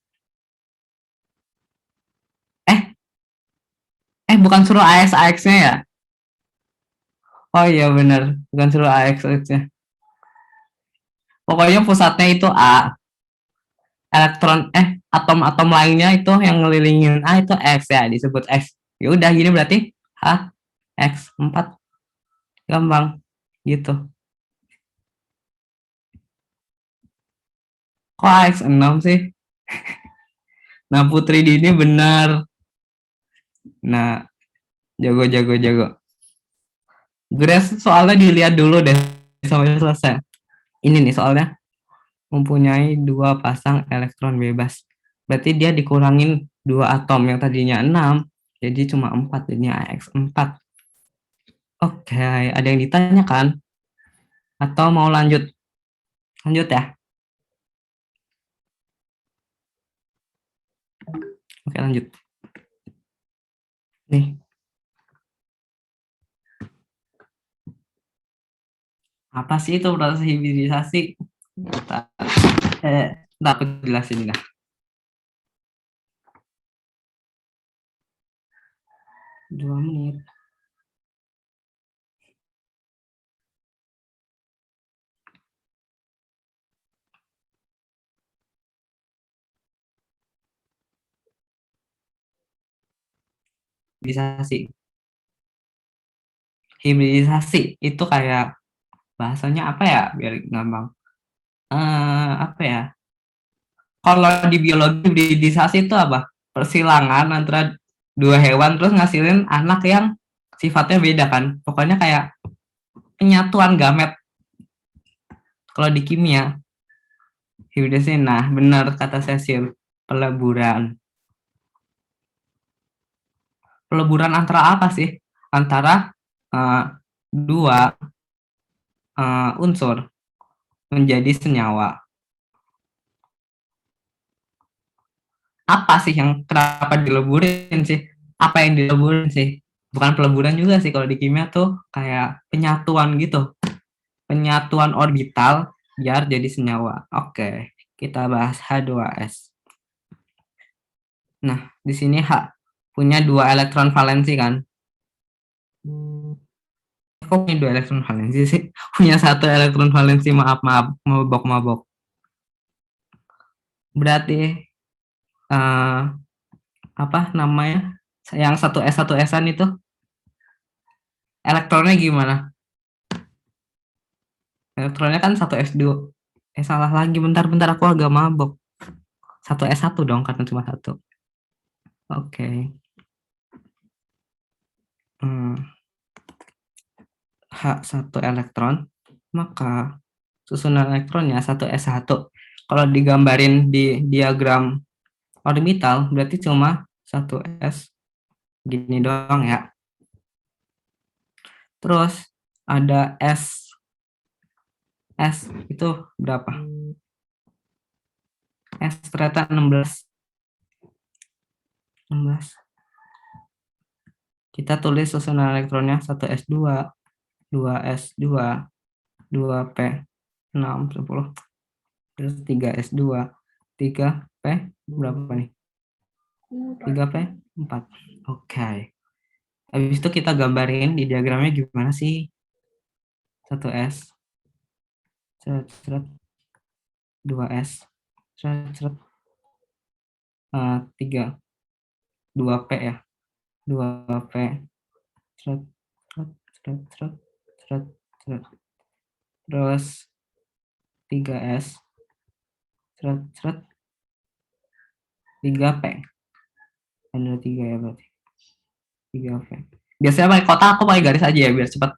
Bukan suruh AX-nya ya? Oh iya bener, bukan suruh AX-nya. Pokoknya pusatnya itu A. Elektron, atom-atom lainnya itu yang ngelilingin A itu X ya, disebut X. Ya udah gini berarti H, X, 4. Gampang. Gitu. Kok AX 6 sih? Nah, Putri Dini benar. Nah, jago. Grace soalnya dilihat dulu deh sampai selesai. Ini nih soalnya mempunyai 2 pasang elektron bebas. Berarti dia dikurangin 2 atom yang tadinya 6, jadi cuma 4, jadinya AX 4. Oke, ada yang ditanyakan? Atau mau lanjut? Lanjut ya? Oke, lanjut. Nih. Apa sih itu proses hibridisasi? Ntar aku jelasin dah. Dua menit. Hibridisasi itu kayak bahasanya apa ya biar gampang. Apa ya? Kalau di biologi hibridisasi itu apa? persilangan antara dua hewan terus ngasilin anak yang sifatnya beda kan. Pokoknya kayak penyatuan gamet kalau di kimia. Hibridasi, nah benar kata Cecil, peleburan. Peleburan antara apa sih? Antara dua unsur menjadi senyawa. Apa sih yang kenapa dileburin sih? Apa yang dileburin sih? Bukan peleburan juga sih, kalau di kimia tuh kayak penyatuan gitu. Penyatuan orbital biar jadi senyawa. Oke, kita bahas H2S. Nah, di sini H punya 2 elektron valensi kan? Kok punya 2 elektron valensi sih? Punya 1 elektron valensi, maaf, mabok. Berarti apa namanya? Yang 1s1s-an itu elektronnya gimana? Elektronnya kan 1s2. Salah lagi, bentar aku agak mabok. 1s1 dong karena cuma 1. Oke. H1 elektron, maka susunan elektronnya 1s1. Kalau digambarin di diagram orbital berarti cuma 1s gini doang ya. Terus ada S itu berapa? S ternyata 16. Kita tulis susunan elektronnya 1s2, 2s2, 2p, 6, 10, terus 3s2, 3p berapa nih? 3p, 4. Oke. Habis itu kita gambarin di diagramnya gimana sih? 1s, 2s, 3, 2p ya, 2p, terus 3s, 3p, ada 3 ya berarti, 3p. Biasanya pakai kotak, aku pakai garis aja ya biar cepat.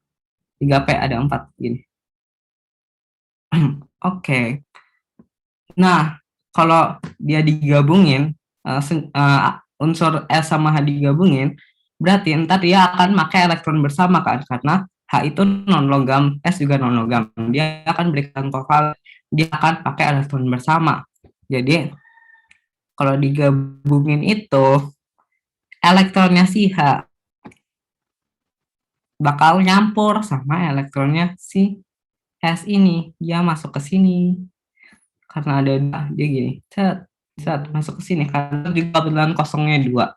3p ada 4 gini. Oke. Nah, kalau dia digabungin, unsur S sama H digabungin, berarti ntar dia akan pakai elektron bersama kan, karena H itu non logam, S juga non logam. Dia akan berikan kovalen, dia akan pakai elektron bersama. Jadi kalau digabungin itu elektronnya si H bakal nyampur sama elektronnya si S ini, dia masuk ke sini. Karena ada dia gini, set masuk ke sini karena juga kebetulan kosongnya 2.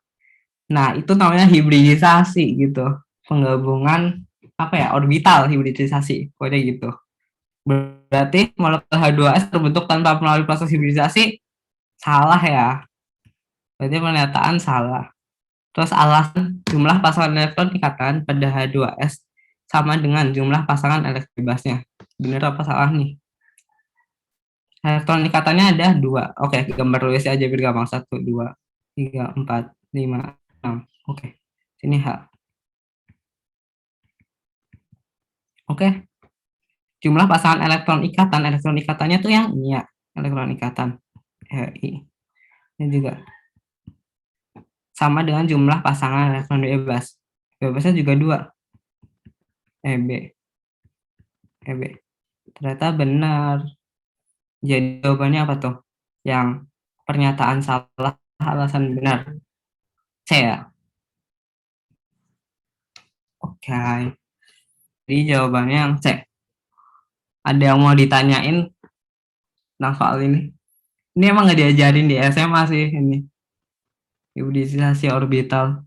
Nah, itu namanya hibridisasi gitu. Penggabungan apa ya? Orbital hibridisasi. Pokoknya gitu. Berarti molekul H2S terbentuk tanpa melalui proses hibridisasi salah ya. Berarti pernyataan salah. Terus alasan jumlah pasangan elektron ikatan pada H2S sama dengan jumlah pasangan elektron bebasnya. Benar apa salah nih? Elektron ikatannya ada 2. Oke, gambar tulis aja biar gampang. 1, 2, 3, 4, 5, 6. Oke, sini H. Oke, jumlah pasangan elektron ikatannya tuh yang ini ya, elektron ikatan. I. Ini juga sama dengan jumlah pasangan elektron bebas. Bebasnya juga 2. EB. Ternyata benar. Jadi jawabannya apa tuh? Yang pernyataan salah, alasan benar. C ya. Oke. Jadi jawabannya yang C. Ada yang mau ditanyain tentang soal ini? Ini emang nggak diajarin di SMA sih ini. Hibridisasi orbital.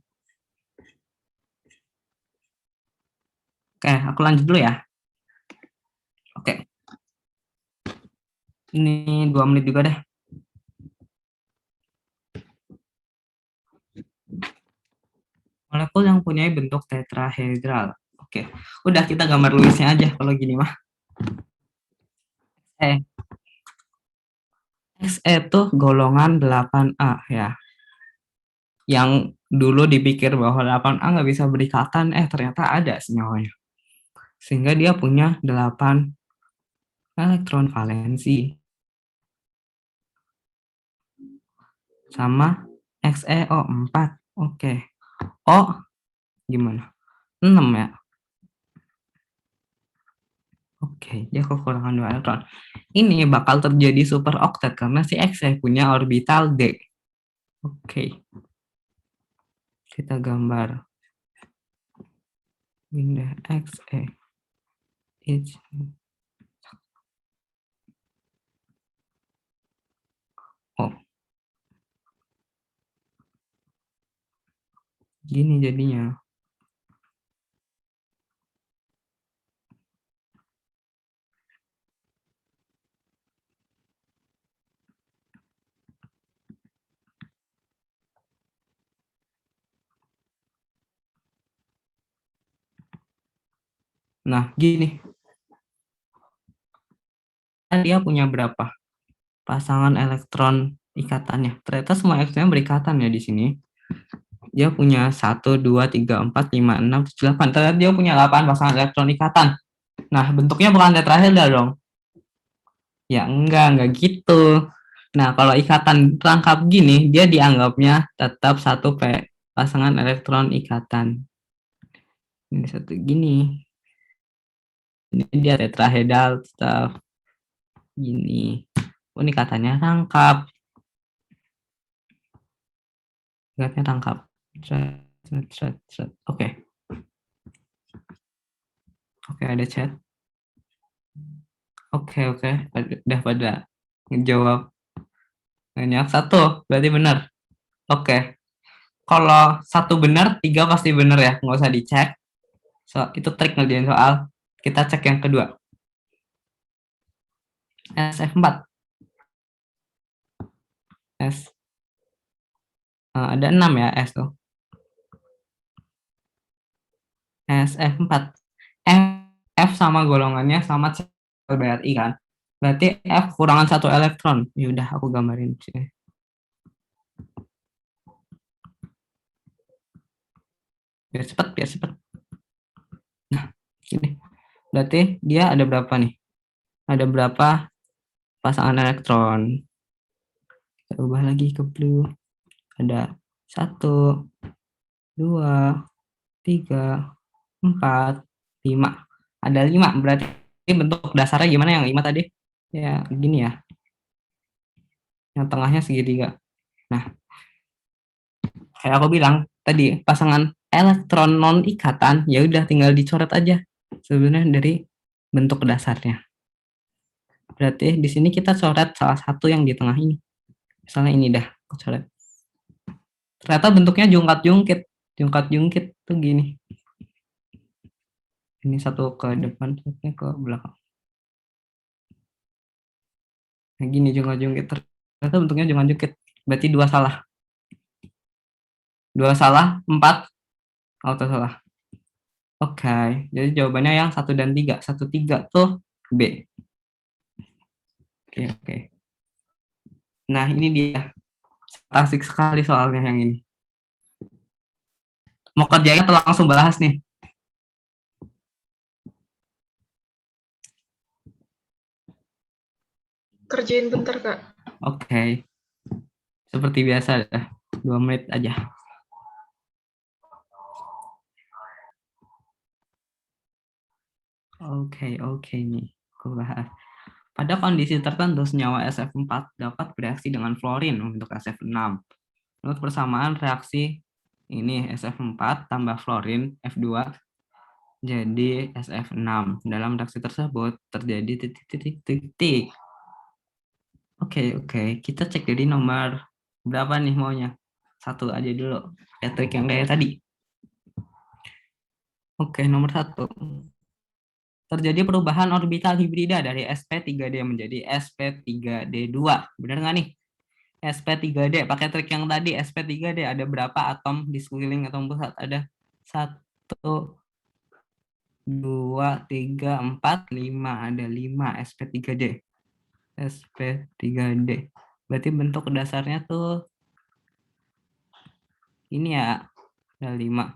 Oke, aku lanjut dulu ya. Oke. Ini 2 menit juga deh. Molekul yang punya bentuk tetrahedral. Oke, udah kita gambar Lewisnya aja kalau gini mah. Xe itu golongan 8A ya. yang dulu dipikir bahwa 8A nggak bisa berikatan, ternyata ada senyawanya. Sehingga dia punya 8 elektron valensi. Sama XeO4. Oke. O gimana? 6 ya? Oke, dia kekurangan 2 elektron. Ini bakal terjadi superoktet karena si Xe punya orbital D. Oke. Kita gambar. Pindah Xe. Oh. Gini jadinya. Nah, gini. Dia punya berapa pasangan elektron ikatannya? Ternyata semua elektronnya berikatan ya di sini. Dia punya 1, 2, 3, 4, 5, 6, 7, 8. Ternyata dia punya 8 pasangan elektron ikatan. Nah, bentuknya bukan tetrahedral dong. Ya enggak gitu. Nah, kalau ikatan rangkap gini, dia dianggapnya tetap satu pasangan elektron ikatan. Ini satu gini. Ini dia tetrahedral tetap gini. Ini katanya rangkap. Ikatnya rangkap. Oke. Oke, ada chat. Oke. Udah pada ngejawab. Banyak satu, berarti benar. Oke. Kalau satu benar, 3 pasti benar ya. Nggak usah dicek. Itu trik ngerjain soal. Kita cek yang kedua. SF4. S. Ada 6 ya S tuh. SF4. F sama golongannya sama BRI kan. Berarti F kurangan 1 elektron. Yaudah, aku gambarin sini. Biar cepet. Nah, ini. Berarti dia ada berapa nih? Ada berapa pasangan elektron? Kita ubah lagi ke blue. Ada 1, 2, 3, 4, 5. Ada 5. Berarti bentuk dasarnya gimana yang 5 tadi? Ya, gini ya. Yang tengahnya segitiga. Nah, kayak aku bilang tadi, pasangan elektron non ikatan ya udah tinggal dicoret aja sebenarnya dari bentuk dasarnya. Berarti di sini kita coret salah satu yang di tengah ini. Misalnya ini dah, aku coret. Ternyata bentuknya jungkat-jungkit tuh gini. Ini satu ke depan, satunya ke belakang. Nah, gini jungkat-jungkit. Ternyata bentuknya jungkat-jungkit. Berarti 2 salah. 2 salah, 4 auto salah. Oke, jadi jawabannya yang 1 dan 3. 1, 3 tuh B. Oke. Nah, ini dia. Asik sekali soalnya yang ini. Mau kerjain atau langsung bahas nih? Kerjain bentar, Kak. Oke. Seperti biasa, 2 menit aja. Oke nih. Aku bahas. Pada kondisi tertentu, senyawa SF4 dapat bereaksi dengan fluorin untuk SF6. Menurut persamaan reaksi ini SF4 tambah fluorin F2 jadi SF6. Dalam reaksi tersebut terjadi titik. Oke. Kita cek jadi nomor berapa nih maunya? 1 aja dulu. Kayak trik yang kayak tadi. Oke, nomor 1. Terjadi perubahan orbital hibrida dari sp3d menjadi sp3d2. Benar nggak nih? sp3d, pakai trik yang tadi, sp3d ada berapa atom di sekeliling atom pusat? Ada 1, 2, 3, 4, 5. Ada 5 sp3d. sp3d. Berarti bentuk dasarnya tuh Ini ya, ada 5.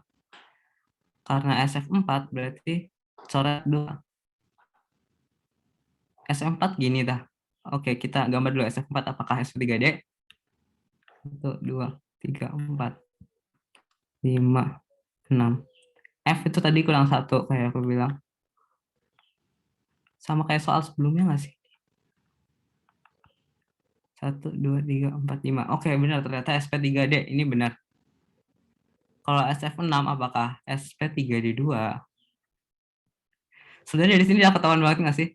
Karena SF4 berarti coret 2. SF4 gini dah. Oke, kita gambar dulu SF4 apakah SF3D? 1, 2, 3, 4, 5, 6. F itu tadi kurang 1 kayak aku bilang. Sama kayak soal sebelumnya nggak sih? 1, 2, 3, 4, 5. Oke, benar. Ternyata SP3D. Ini benar. Kalau SF6 apakah SP3D2? Sebenarnya dari sini udah ketahuan banget nggak sih?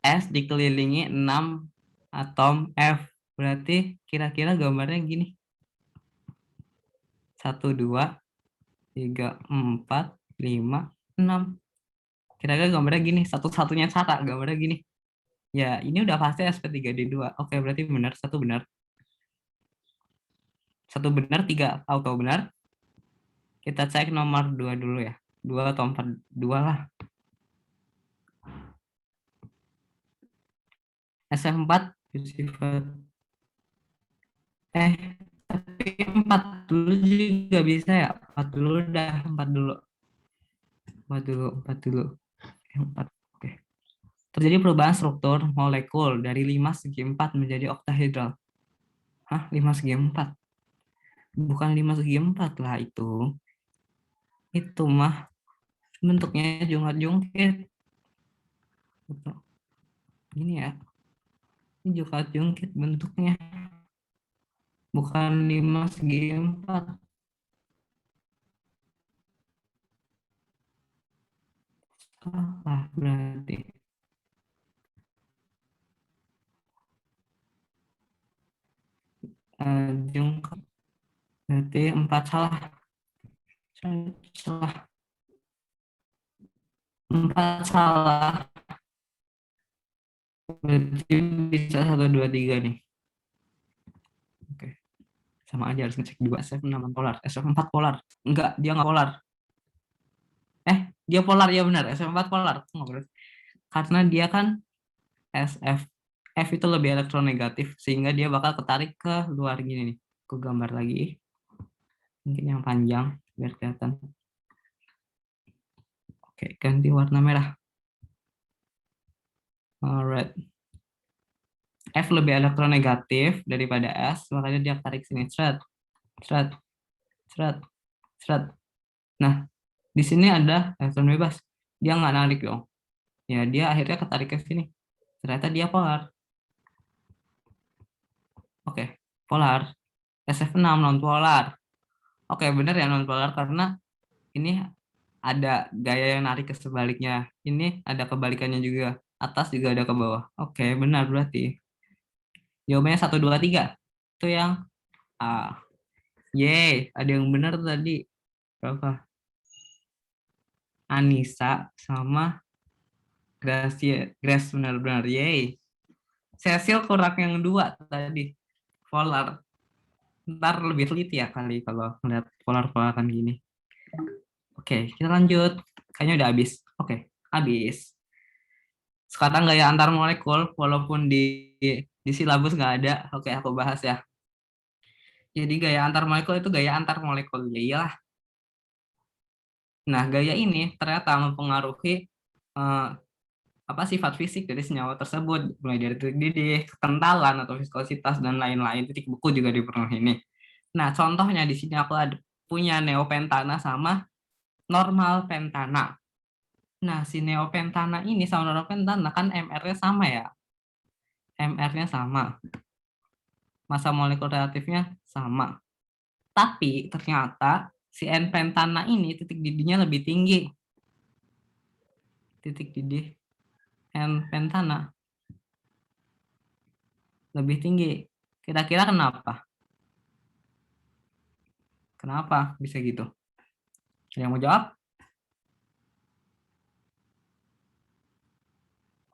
S dikelilingi 6 atom F. Berarti kira-kira gambarnya gini. 1, 2, 3, 4, 5, 6. Kira-kira gambarnya gini. Satu-satunya cara gambarnya gini. Ya, ini udah pasti SP3D2. Oke, berarti benar. 1 benar. 1 benar, 3 auto benar. Kita cek nomor 2 dulu ya. 2 atau 4. 2 lah. SF4 bersifat tapi 4 dulu juga bisa ya. 4 dulu dah, 4 dulu. 4 dulu. 4. Oke. Terjadi perubahan struktur molekul dari 5 segi 4 menjadi oktahedral. Hah, 5 segi 4? Bukan 5 segi 4 lah itu. Itu mah bentuknya jungkit-jungkit. Gini ya. Ini jungkit-jungkit bentuknya. Bukan 5 segi 4. Salah berarti. Jungkit. Berarti 4 salah. Salah. 4 salah. Berarti bisa 1, 2, 3 nih. Oke. Sama aja harus ngecek 2 SF6 polar. SF4 polar. Enggak, dia nggak polar. Dia polar ya benar. SF4 polar. Karena dia kan SF. F itu lebih elektronegatif sehingga dia bakal ketarik ke luar gini nih. Aku gambar lagi. Mungkin yang panjang biar kelihatan. Oke, ganti warna merah. Alright. F lebih elektronegatif daripada S, makanya dia tarik sini. Thread. Nah, di sini ada elektron bebas. Dia nggak narik dong. Ya, dia akhirnya ketarik ke sini. Ternyata dia polar. Oke, polar. SF6 non polar. Oke, benar ya non polar karena ini ada gaya yang narik ke sebaliknya. Ini ada kebalikannya juga. Atas juga ada ke bawah. Oke, benar berarti. Jawabannya 1, 2, 3. Itu yang A. Yeay, ada yang benar tadi. Berapa? Anissa sama Grace benar-benar. Yeay. Cecil kurang yang 2 tadi. Polar. Ntar lebih teliti ya kali kalau ngeliat polar-polaran gini. Oke, kita lanjut. Kayaknya udah habis. Oke, habis. Sekarang gaya antar molekul, walaupun di silabus nggak ada. Oke, aku bahas ya. Jadi gaya antar molekul itu gaya antar molekul. Ya iyalah. Nah, gaya ini ternyata mempengaruhi sifat fisik dari senyawa tersebut, mulai dari titik didih, kekentalan atau viskositas dan lain-lain. Titik beku juga dipenuhi ini. Nah, contohnya di sini aku ada punya neopentana sama normal pentana. Nah, si neopentana ini sama normal pentana kan MR-nya sama ya. MR-nya sama. Massa molekul reaktifnya sama. Tapi ternyata si N-pentana ini titik didihnya lebih tinggi. Titik didih N-pentana lebih tinggi. Kira-kira kenapa? Kenapa bisa gitu? Ada yang mau jawab?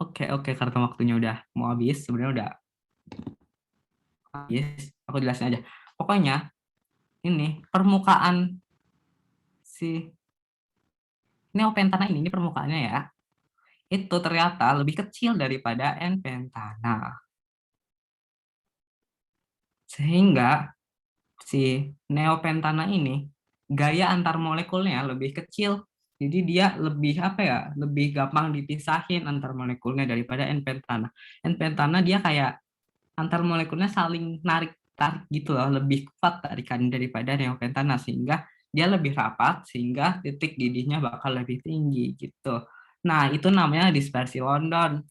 Oke, karena waktunya udah mau habis, sebenarnya udah habis. Aku jelasin aja. Pokoknya ini permukaan si neopentana ini permukaannya ya, itu ternyata lebih kecil daripada N-pentana. Sehingga si neopentana ini gaya antar molekulnya lebih kecil. Jadi dia lebih apa ya? Lebih gampang dipisahin antar molekulnya daripada N-pentana. N-pentana dia kayak antar molekulnya saling tarik gitu loh, lebih kuat tarikan daripada neopentana sehingga dia lebih rapat sehingga titik didihnya bakal lebih tinggi gitu. Nah, itu namanya dispersi London.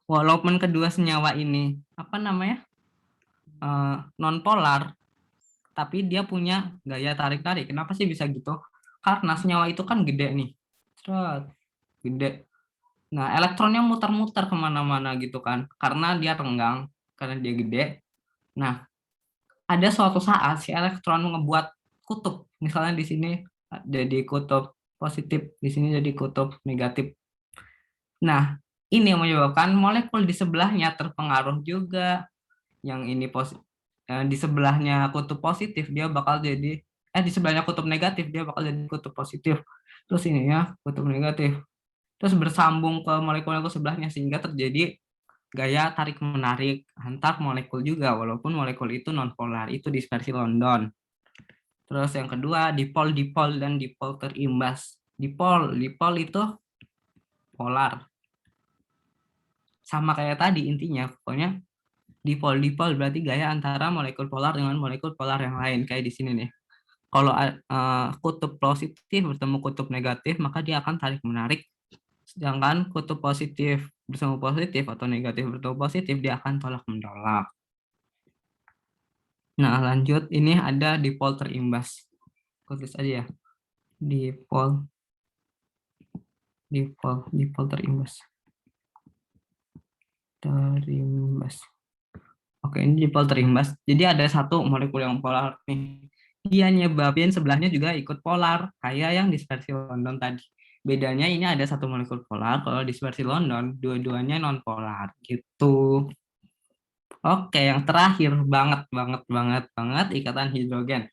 Walaupun kedua senyawa ini apa namanya? Non-polar, tapi dia punya gaya tarik-tarik. Kenapa sih bisa gitu? Karena senyawa itu kan gede nih. Gede. Nah, elektronnya muter-muter kemana-mana gitu kan. Karena dia renggang, karena dia gede. Nah, ada suatu saat si elektron ngebuat kutub. Misalnya di sini jadi kutub positif, di sini jadi kutub negatif. Nah, ini yang menyebabkan molekul di sebelahnya terpengaruh juga. Yang ini di sebelahnya kutub positif dia bakal jadi di sebelahnya kutub negatif dia bakal jadi kutub positif. Terus ini ya kutub negatif. Terus bersambung ke molekul-molekul sebelahnya sehingga terjadi gaya tarik menarik antar molekul juga walaupun molekul itu nonpolar. Itu dispersi London. Terus yang kedua dipol dan dipol terimbas. Dipol itu polar. Sama kayak tadi intinya pokoknya dipol berarti gaya antara molekul polar dengan molekul polar yang lain kayak di sini nih. Kalau kutub positif bertemu kutub negatif maka dia akan tarik menarik. Sedangkan kutub positif bertemu positif atau negatif bertemu positif dia akan tolak menolak. Nah, lanjut ini ada dipol terimbas. Tulis aja ya. Dipol terimbas. Oke, ini dipol terimbas. Jadi ada satu molekul yang polar nih. Dia nyebabin sebelahnya juga ikut polar, kayak yang dispersi London tadi. Bedanya ini ada satu molekul polar, kalau dispersi London dua-duanya non polar gitu. Oke, yang terakhir banget ikatan hidrogen.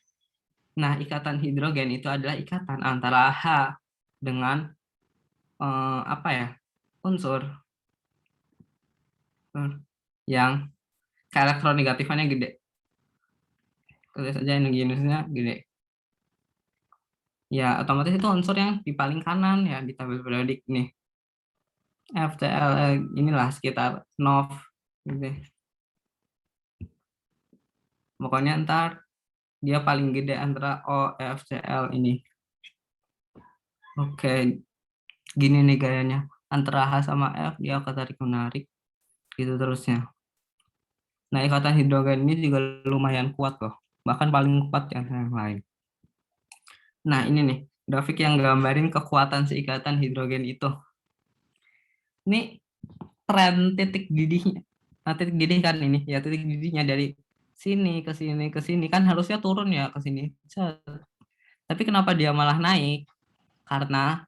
Nah, ikatan hidrogen itu adalah ikatan antara H dengan apa ya? Unsur yang elektronegatifnya gede. Tulis saja energi unitnya gede. Ya, otomatis itu unsur yang di paling kanan ya di tabel periodik nih. FCl inilah sekitar NOV gitu. Pokoknya ntar dia paling gede antara OFCl ini. Oke, gini nih gayanya. Antara H sama F dia ketarik menarik gitu terusnya. Nah, ikatan hidrogen ini juga lumayan kuat loh. Bahkan paling kuat yang lain. Nah, ini nih grafik yang gambarin kekuatan si ikatan hidrogen itu. Ini tren titik didihnya. Nah, titik didih kan ini, ya titik didihnya dari sini ke sini ke sini kan harusnya turun ya ke sini. Tapi kenapa dia malah naik? Karena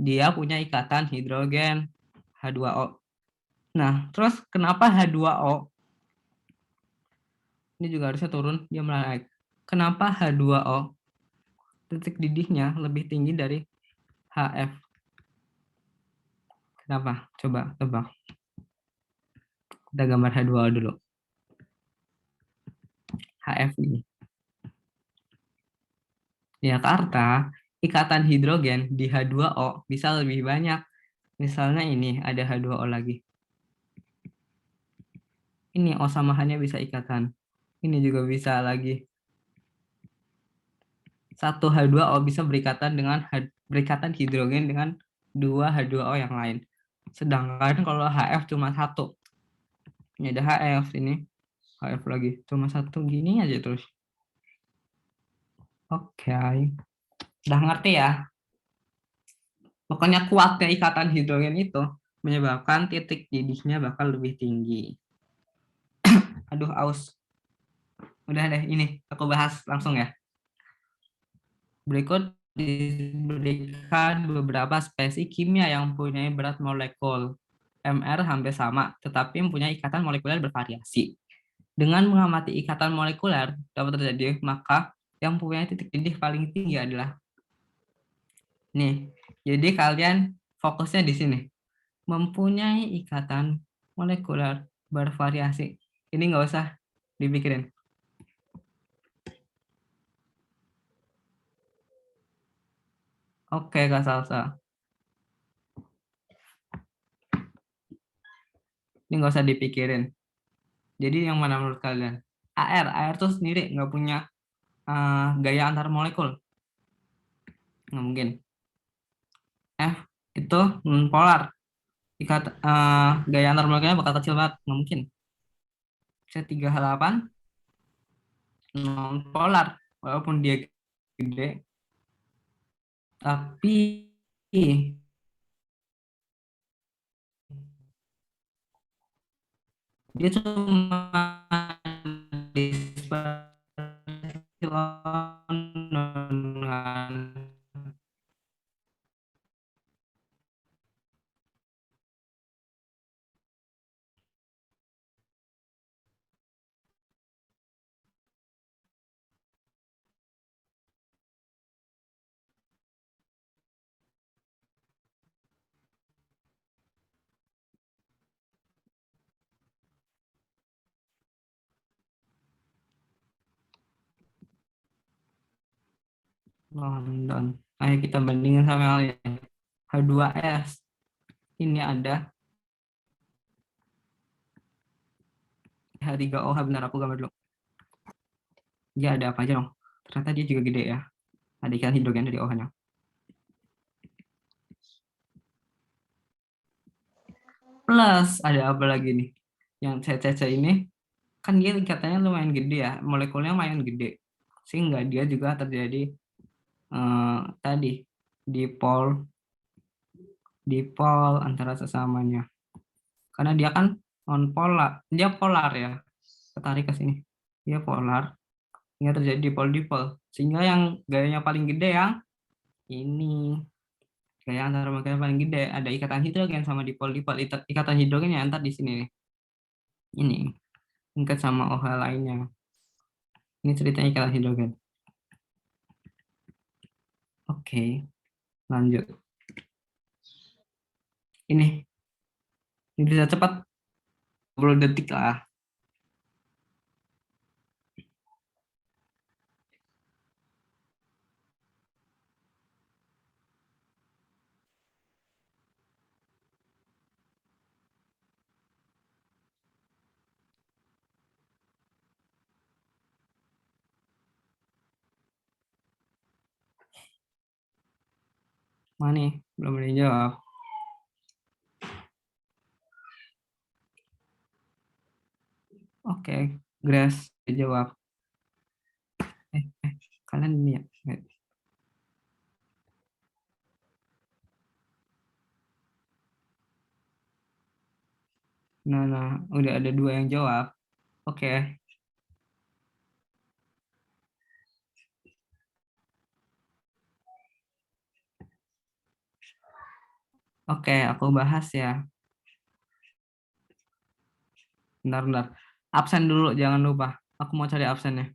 dia punya ikatan hidrogen H2O. Nah, terus kenapa H2O? Ini juga harusnya turun, dia malah naik. Kenapa H2O titik didihnya lebih tinggi dari HF? Kenapa? Coba tebak. Kita gambar H2O dulu. HF ini. Ya, karena ikatan hidrogen di H2O bisa lebih banyak. Misalnya ini ada H2O lagi. Ini O sama H-nya bisa ikatan. Ini juga bisa lagi. Satu H2O bisa berikatan hidrogen dengan dua H2O yang lain. Sedangkan kalau HF cuma satu. Ini ada HF ini. HF lagi. Cuma satu gini aja terus. Oke. Udah ngerti ya? Pokoknya kuatnya ikatan hidrogen itu menyebabkan titik didihnya bakal lebih tinggi. Aduh, aus. Udah deh, ini aku bahas langsung ya. Berikut diberikan beberapa spesies kimia yang mempunyai berat molekul Mr hampir sama, tetapi mempunyai ikatan molekuler bervariasi. Dengan mengamati ikatan molekuler dapat terjadi, maka yang mempunyai titik didih paling tinggi adalah nih. Jadi kalian fokusnya di sini. Mempunyai ikatan molekuler bervariasi. Ini nggak usah dipikirin. Oke, Kak Salsa. Ini nggak usah dipikirin. Jadi yang mana menurut kalian? AR tuh sendiri nggak punya gaya antar molekul. Nggak mungkin. F itu polar. Gaya antar molekulnya bakal kecil banget. Nggak mungkin. C38 non polar. Walaupun dia gede. Tapi dia cuma dispersi dengan London. Ayo kita bandingin sama yang lain. H2S. Ini ada H3OH, benar aku gambar dulu. Dia ada apa aja dong? Ternyata dia juga gede ya. Ada ikan hidrogen dari OH-nya. Plus ada apa lagi nih? Yang CCC ini kan dia ikatan lumayan gede ya, molekulnya lumayan gede. Sehingga dia juga terjadi tadi dipol antara sesamanya. Karena dia kan non polar, dia polar ya. Ketarik ke sini. Dia polar, sehingga terjadi dipol-dipol. Sehingga yang gayanya paling gede yang ini. Gaya antara molekul paling gede ada ikatan hidrogen sama dipol-dipol. Ikatan hidrogennya antar di sini nih. Ini tingkat sama OH lainnya. Ini ceritanya ikatan hidrogen. Oke, lanjut. Ini bisa cepat 10 detik lah. Mana nih? Belum ada yang jawab. Oke, Grace jawab. Kalian ini ya. Nah, udah ada 2 yang jawab. Oke. Oke, aku bahas ya. Bentar. Absen dulu, jangan lupa. Aku mau cari absennya.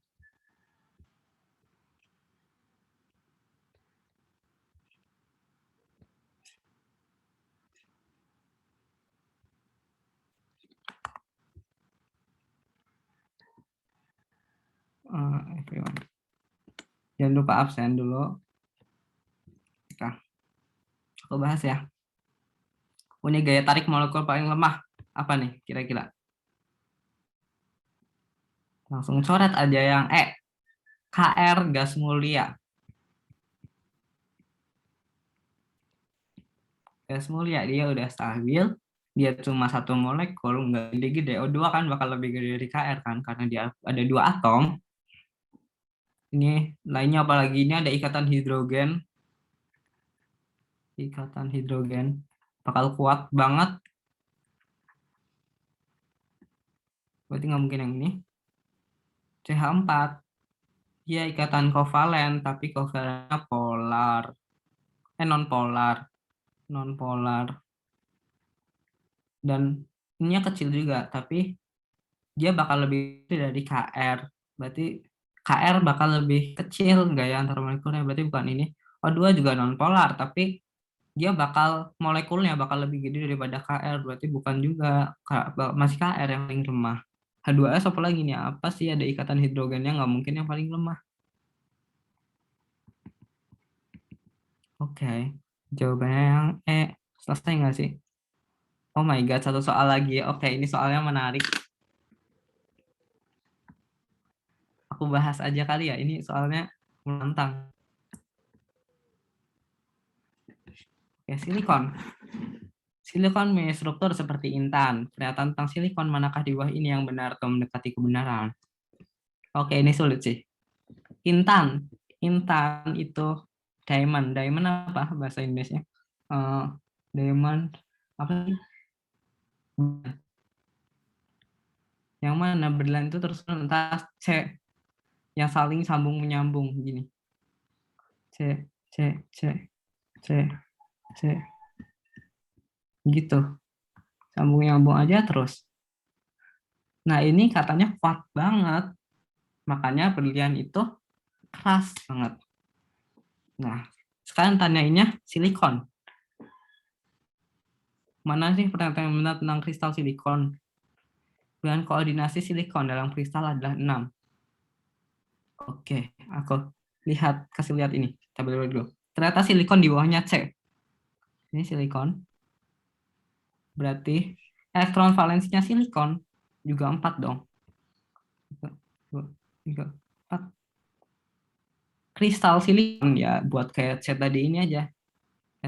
Everyone. Jangan lupa absen dulu. Nah, aku bahas ya. Punya gaya tarik molekul paling lemah. Apa nih kira-kira? Langsung coret aja yang KR gas mulia. Gas mulia dia udah stabil. Dia cuma satu molekul, nggak gede-gede. O2 kan bakal lebih gede dari KR kan, karena dia ada 2 atom. Ini lainnya apalagi ini ada ikatan hidrogen. Ikatan hidrogen bakal kuat banget. Berarti nggak mungkin yang ini. CH4. Dia ikatan kovalen, tapi kovalennya polar. Non polar. Non polar. Dan ini kecil juga, tapi dia bakal lebih kecil dari KR. Berarti KR bakal lebih kecil gaya antar molekulnya. Berarti bukan ini. O2 juga non polar, tapi dia bakal molekulnya bakal lebih gede daripada KR. Berarti bukan juga masih KR yang paling lemah. H2S apa lagi nih? Apa sih ada ikatan hidrogennya? Nggak mungkin yang paling lemah. Oke. Jawabannya yang E. Selesai nggak sih? Oh my God, satu soal lagi. Oke, ini soalnya menarik. Aku bahas aja kali ya. Ini soalnya menantang. Oke, silikon. Silikon memiliki struktur seperti intan. Pernyataan tentang silikon, manakah di bawah ini yang benar atau mendekati kebenaran? Oke, ini sulit sih. Intan. Intan itu diamond. Diamond apa bahasa Inggrisnya? Eh, diamond apa sih? Yang mana berlian itu terus entah C yang saling sambung menyambung gini. C C C C C gitu. Sambung nyambung aja terus. Nah, ini katanya kuat banget. Makanya berlian itu keras banget. Nah, sekarang tanyainnya silikon. Mana sih pernyataan yang benar tentang kristal silikon? Dengan koordinasi silikon dalam kristal adalah 6. Oke, aku kasih lihat ini. Tabel dulu. Ternyata silikon di bawahnya C. Ini silikon. Berarti elektron valensinya silikon juga 4 dong. 2, 3, 4. Kristal silikon ya buat kayak C tadi ini aja.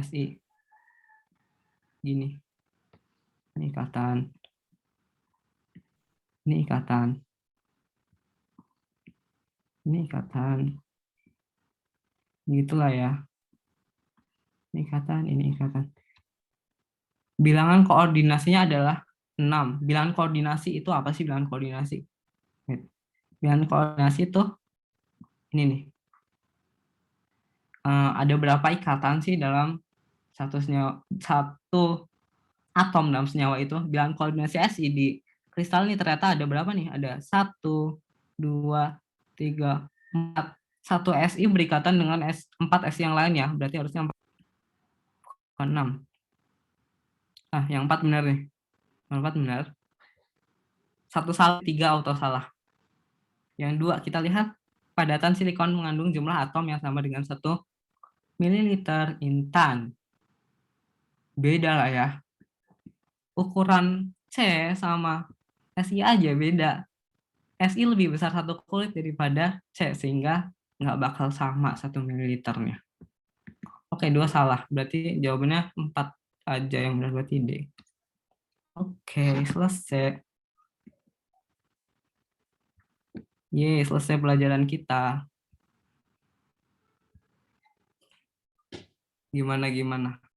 Si. Gini. Ini ikatan. Ini ikatan. Ini ikatan. Gitulah ya. Ini ikatan, ini ikatan. Bilangan koordinasinya adalah 6. Bilangan koordinasi itu apa sih bilangan koordinasi? Bilangan koordinasi itu ini nih. Ada berapa ikatan sih dalam satu atom dalam senyawa itu? Bilangan koordinasi Si di kristal ini ternyata ada berapa nih? Ada 1, 2, 3, 4. Satu Si berikatan dengan 4 Si yang lain ya. Berarti harusnya 6. Nah, yang 4 benar nih. Yang 4 benar. 1 salah, 3 auto salah. Yang 2, kita lihat padatan silikon mengandung jumlah atom yang sama dengan 1 mililiter intan. Beda lah ya. Ukuran C sama Si aja beda. Si lebih besar satu kulit daripada C, sehingga nggak bakal sama 1 mililiternya. Oke, 2 salah. Berarti jawabannya 4 aja yang benar, berarti D. Oke, selesai. Selesai pelajaran kita. Gimana?